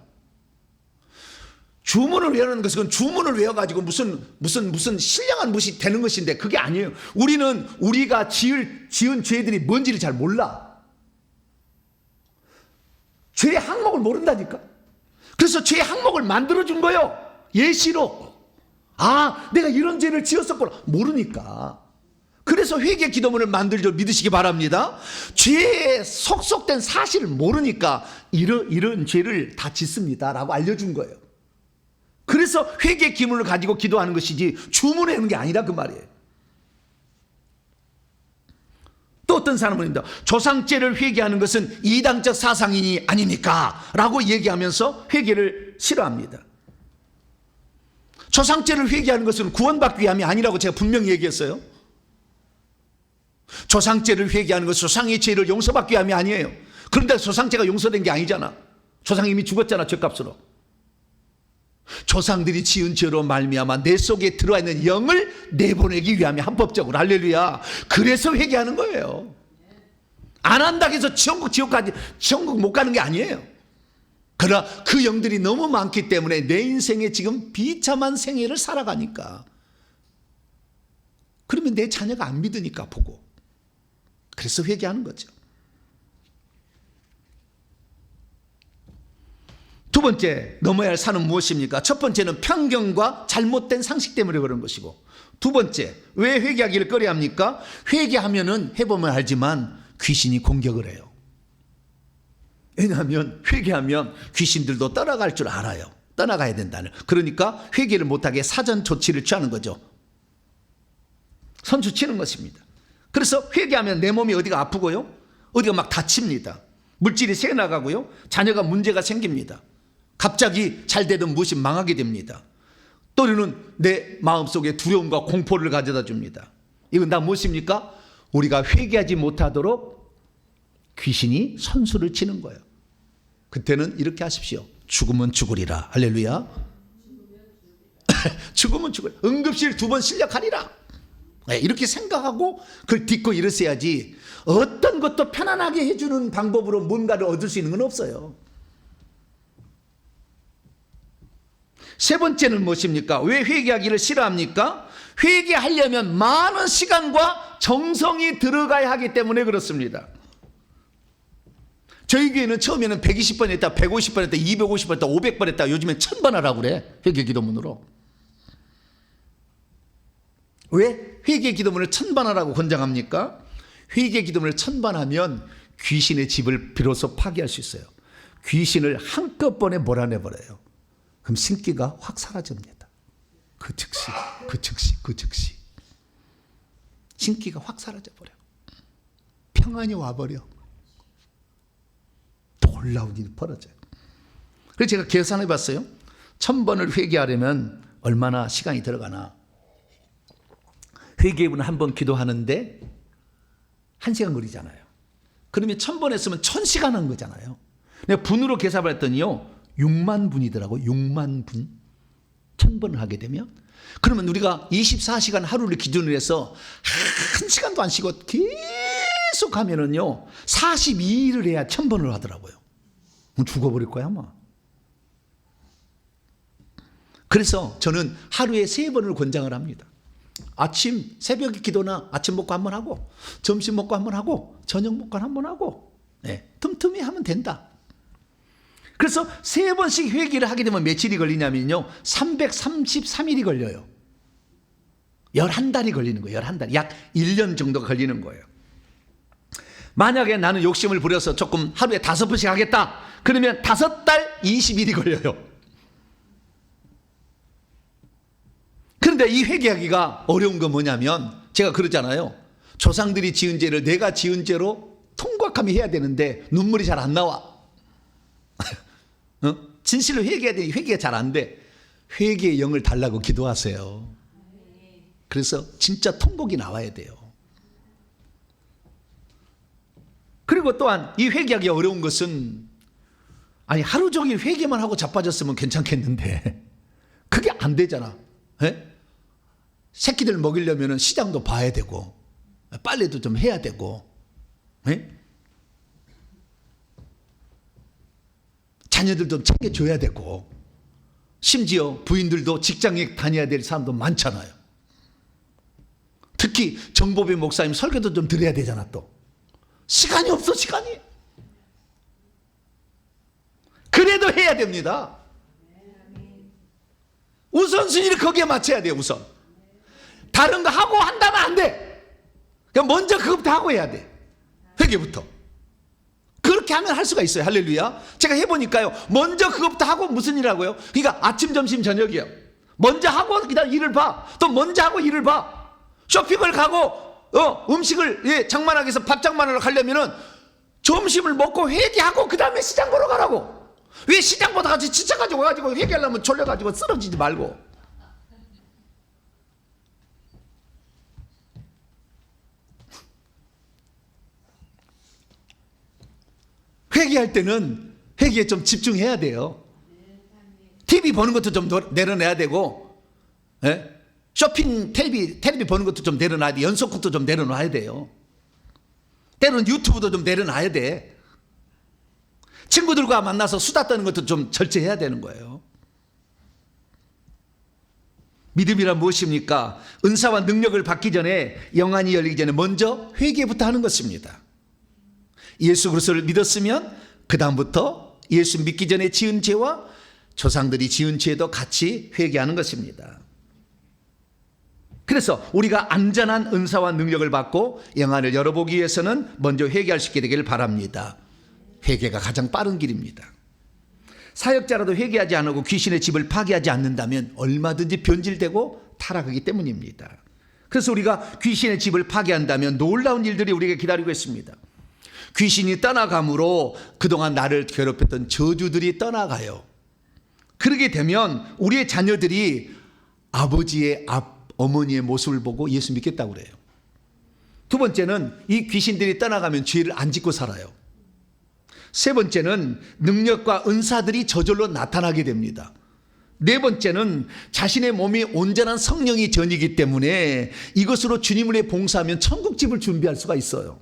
Speaker 1: 주문을 외우는 것은 주문을 외워가지고 무슨 신령한 무엇이 되는 것인데 그게 아니에요. 우리는 우리가 지은 죄들이 뭔지를 잘 몰라. 죄의 항목을 모른다니까. 그래서 죄의 항목을 만들어준 거예요. 예시로. 아, 내가 이런 죄를 지었었구나. 모르니까. 그래서 회개 기도문을 만들 줄 믿으시기 바랍니다. 죄에 속속된 사실을 모르니까 이런 죄를 다 짓습니다라고 알려준 거예요. 그래서 회개 기문을 가지고 기도하는 것이지 주문하는 게 아니라 그 말이에요. 또 어떤 사람은 입니다. 조상죄를 회개하는 것은 이당적 사상이니 아닙니까? 라고 얘기하면서 회개를 싫어합니다. 조상죄를 회개하는 것은 구원받기 위함이 아니라고 제가 분명히 얘기했어요. 조상죄를 회개하는 것은 조상의 죄를 용서받기 위함이 아니에요. 그런데 조상죄가 용서된 게 아니잖아. 조상이 이미 죽었잖아, 죄값으로. 조상들이 지은 죄로 말미암아 내 속에 들어와 있는 영을 내보내기 위함이 합법적으로. 할렐루야. 그래서 회개하는 거예요. 안 한다고 해서 천국 못 가는 게 아니에요. 그러나 그 영들이 너무 많기 때문에 내 인생에 지금 비참한 생애를 살아가니까, 그러면 내 자녀가 안 믿으니까 보고, 그래서 회개하는 거죠. 두 번째 넘어야 할 산은 무엇입니까? 첫 번째는 편견과 잘못된 상식 때문에 그런 것이고, 두 번째, 왜 회개하기를 꺼려합니까? 회개하면은 해보면 알지만 귀신이 공격을 해요. 왜냐하면 회개하면 귀신들도 떠나갈 줄 알아요. 떠나가야 된다는. 그러니까 회개를 못하게 사전 조치를 취하는 거죠. 선수 치는 것입니다. 그래서 회개하면 내 몸이 어디가 아프고요, 어디가 막 다칩니다. 물질이 새어나가고요, 자녀가 문제가 생깁니다. 갑자기 잘 되던 무엇이 망하게 됩니다. 또는 내 마음속에 두려움과 공포를 가져다 줍니다. 이건 다 무엇입니까? 우리가 회개하지 못하도록 귀신이 선수를 치는 거예요. 그때는 이렇게 하십시오. 죽으면 죽으리라. 할렐루야. 죽으면 죽으리라. 응급실 2번 실력하리라. 이렇게 생각하고 그걸 딛고 일으켜야지, 어떤 것도 편안하게 해주는 방법으로 뭔가를 얻을 수 있는 건 없어요. 세 번째는 무엇입니까? 왜 회개하기를 싫어합니까? 회개하려면 많은 시간과 정성이 들어가야 하기 때문에 그렇습니다. 저희 교회는 처음에는 120번 했다, 150번 했다, 250번 했다, 500번 했다, 요즘엔 1000번 하라고 그래. 회개 기도문으로. 왜 회개 기도문을 1000번 하라고 권장합니까? 회개 기도문을 1000번 하면 귀신의 집을 비로소 파괴할 수 있어요. 귀신을 한꺼번에 몰아내버려요. 그럼 신기가 확 사라집니다. 그 즉시 신기가 확 사라져버려. 평안이 와버려. 놀라운 일이 벌어져요. 그래서 제가 계산해 봤어요. 1000번을 회개하려면 얼마나 시간이 들어가나. 회개문 한 번 기도하는데 1시간 걸리잖아요. 그러면 1000번 했으면 1000시간 한 거잖아요. 내가 분으로 계산을 했더니요, 6만 분이더라고. 6만 분. 1000번을 하게 되면, 그러면 우리가 24시간 하루를 기준으로 해서 1시간도 안 쉬고 계속 하면은요, 42일을 해야 1000번을 하더라고요. 죽어버릴 거야 아마. 그래서 저는 하루에 3번을 권장을 합니다. 아침 새벽에 기도나 아침 먹고 한 번 하고, 점심 먹고 한 번 하고, 저녁 먹고 한 번 하고, 틈틈이 하면 된다. 그래서 3번씩 회개를 하게 되면 며칠이 걸리냐면요, 333일이 걸려요. 11달이 걸리는 거예요. 11달. 약 1년 정도가 걸리는 거예요. 만약에 나는 욕심을 부려서 조금 하루에 5번씩 하겠다, 그러면 5달 20일이 걸려요. 그런데 이 회개하기가 어려운 건 뭐냐면, 제가 그러잖아요. 조상들이 지은 죄를 내가 지은 죄로 통곡하며 해야 되는데 눈물이 잘 안 나와. 진실로 회개해야 되니 회개가 잘 안 돼. 회개의 영을 달라고 기도하세요. 그래서 진짜 통곡이 나와야 돼요. 그리고 또한 이 회개하기 어려운 것은, 아니 하루 종일 회개만 하고 자빠졌으면 괜찮겠는데 그게 안 되잖아. 새끼들 먹이려면 시장도 봐야 되고, 빨래도 좀 해야 되고, 예? 자녀들도 챙겨줘야 되고, 심지어 부인들도 직장에 다녀야 될 사람도 많잖아요. 특히 정보배 목사님 설교도 좀 드려야 되잖아. 또 시간이 없어. 시간이. 그래도 해야 됩니다. 우선순위를 거기에 맞춰야 돼요. 우선 다른 거 하고 한다면 안 돼. 그냥 먼저 그것부터 하고 해야 돼. 회개부터. 그렇게 하면 할 수가 있어요. 할렐루야. 제가 해보니까요, 먼저 그것부터 하고 무슨 일 하고요? 그러니까 아침, 점심, 저녁이요. 먼저 하고 그다음 일을 봐. 또 먼저 하고 일을 봐. 쇼핑을 가고 음식을 장만하기 위해서 밥 장만하러 가려면은 점심을 먹고 회개하고 그 다음에 시장 보러 가라고. 왜 시장 보다 같이 지쳐가지고 와가지고 회개하려면 졸려가지고 쓰러지지 말고. 회개할 때는 회개에 좀 집중해야 돼요. TV 보는 것도 좀 내려놔야 되고, 예? 쇼핑 텔레비 보는 것도 좀 내려놔야 돼. 연속극도 좀 내려놔야 돼요. 때로는 유튜브도 좀 내려놔야 돼. 친구들과 만나서 수다 떠는 것도 좀 절제해야 되는 거예요. 믿음이란 무엇입니까? 은사와 능력을 받기 전에, 영안이 열리기 전에 먼저 회개부터 하는 것입니다. 예수 그리스도를 믿었으면 그 다음부터 예수 믿기 전에 지은 죄와 조상들이 지은 죄도 같이 회개하는 것입니다. 그래서 우리가 안전한 은사와 능력을 받고 영안을 열어보기 위해서는 먼저 회개할 수 있게 되기를 바랍니다. 회개가 가장 빠른 길입니다. 사역자라도 회개하지 않고 귀신의 집을 파괴하지 않는다면 얼마든지 변질되고 타락하기 때문입니다. 그래서 우리가 귀신의 집을 파괴한다면 놀라운 일들이 우리에게 기다리고 있습니다. 귀신이 떠나감으로 그동안 나를 괴롭혔던 저주들이 떠나가요. 그러게 되면 우리의 자녀들이 아버지의 어머니의 모습을 보고 예수 믿겠다고 그래요. 두 번째는 이 귀신들이 떠나가면 죄를 안 짓고 살아요. 세 번째는 능력과 은사들이 저절로 나타나게 됩니다. 네 번째는 자신의 몸이 온전한 성령이 전이기 때문에 이것으로 주님을 위해 봉사하면 천국집을 준비할 수가 있어요.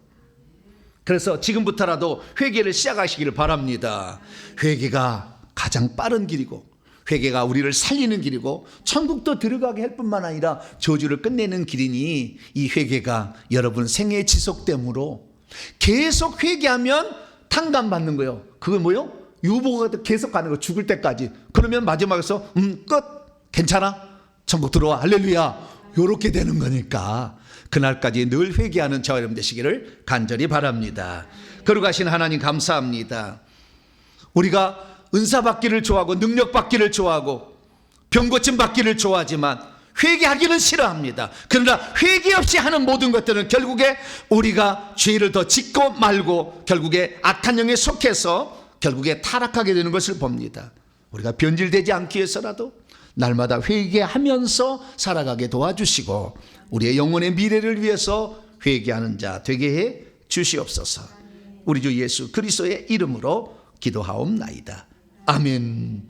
Speaker 1: 그래서 지금부터라도 회개를 시작하시기를 바랍니다. 회개가 가장 빠른 길이고, 회개가 우리를 살리는 길이고, 천국도 들어가게 할 뿐만 아니라 저주를 끝내는 길이니, 이 회개가 여러분 생애 지속됨으로 계속 회개하면 탕감받는 거예요. 그건 뭐요? 유보가 계속 가는 거, 죽을 때까지. 그러면 마지막에서 끝, 괜찮아, 천국 들어와, 할렐루야, 요렇게 되는 거니까 그날까지 늘 회개하는 저와 여러분 되시기를 간절히 바랍니다. 거룩하신 하나님 감사합니다. 우리가 은사 받기를 좋아하고 능력 받기를 좋아하고 병 고침 받기를 좋아하지만 회개하기는 싫어합니다. 그러나 회개 없이 하는 모든 것들은 결국에 우리가 죄를 더 짓고 말고 결국에 악한 영에 속해서 결국에 타락하게 되는 것을 봅니다. 우리가 변질되지 않기 위해서라도 날마다 회개하면서 살아가게 도와주시고 우리의 영혼의 미래를 위해서 회개하는 자 되게 해 주시옵소서. 우리 주 예수 그리스도의 이름으로 기도하옵나이다. 아멘.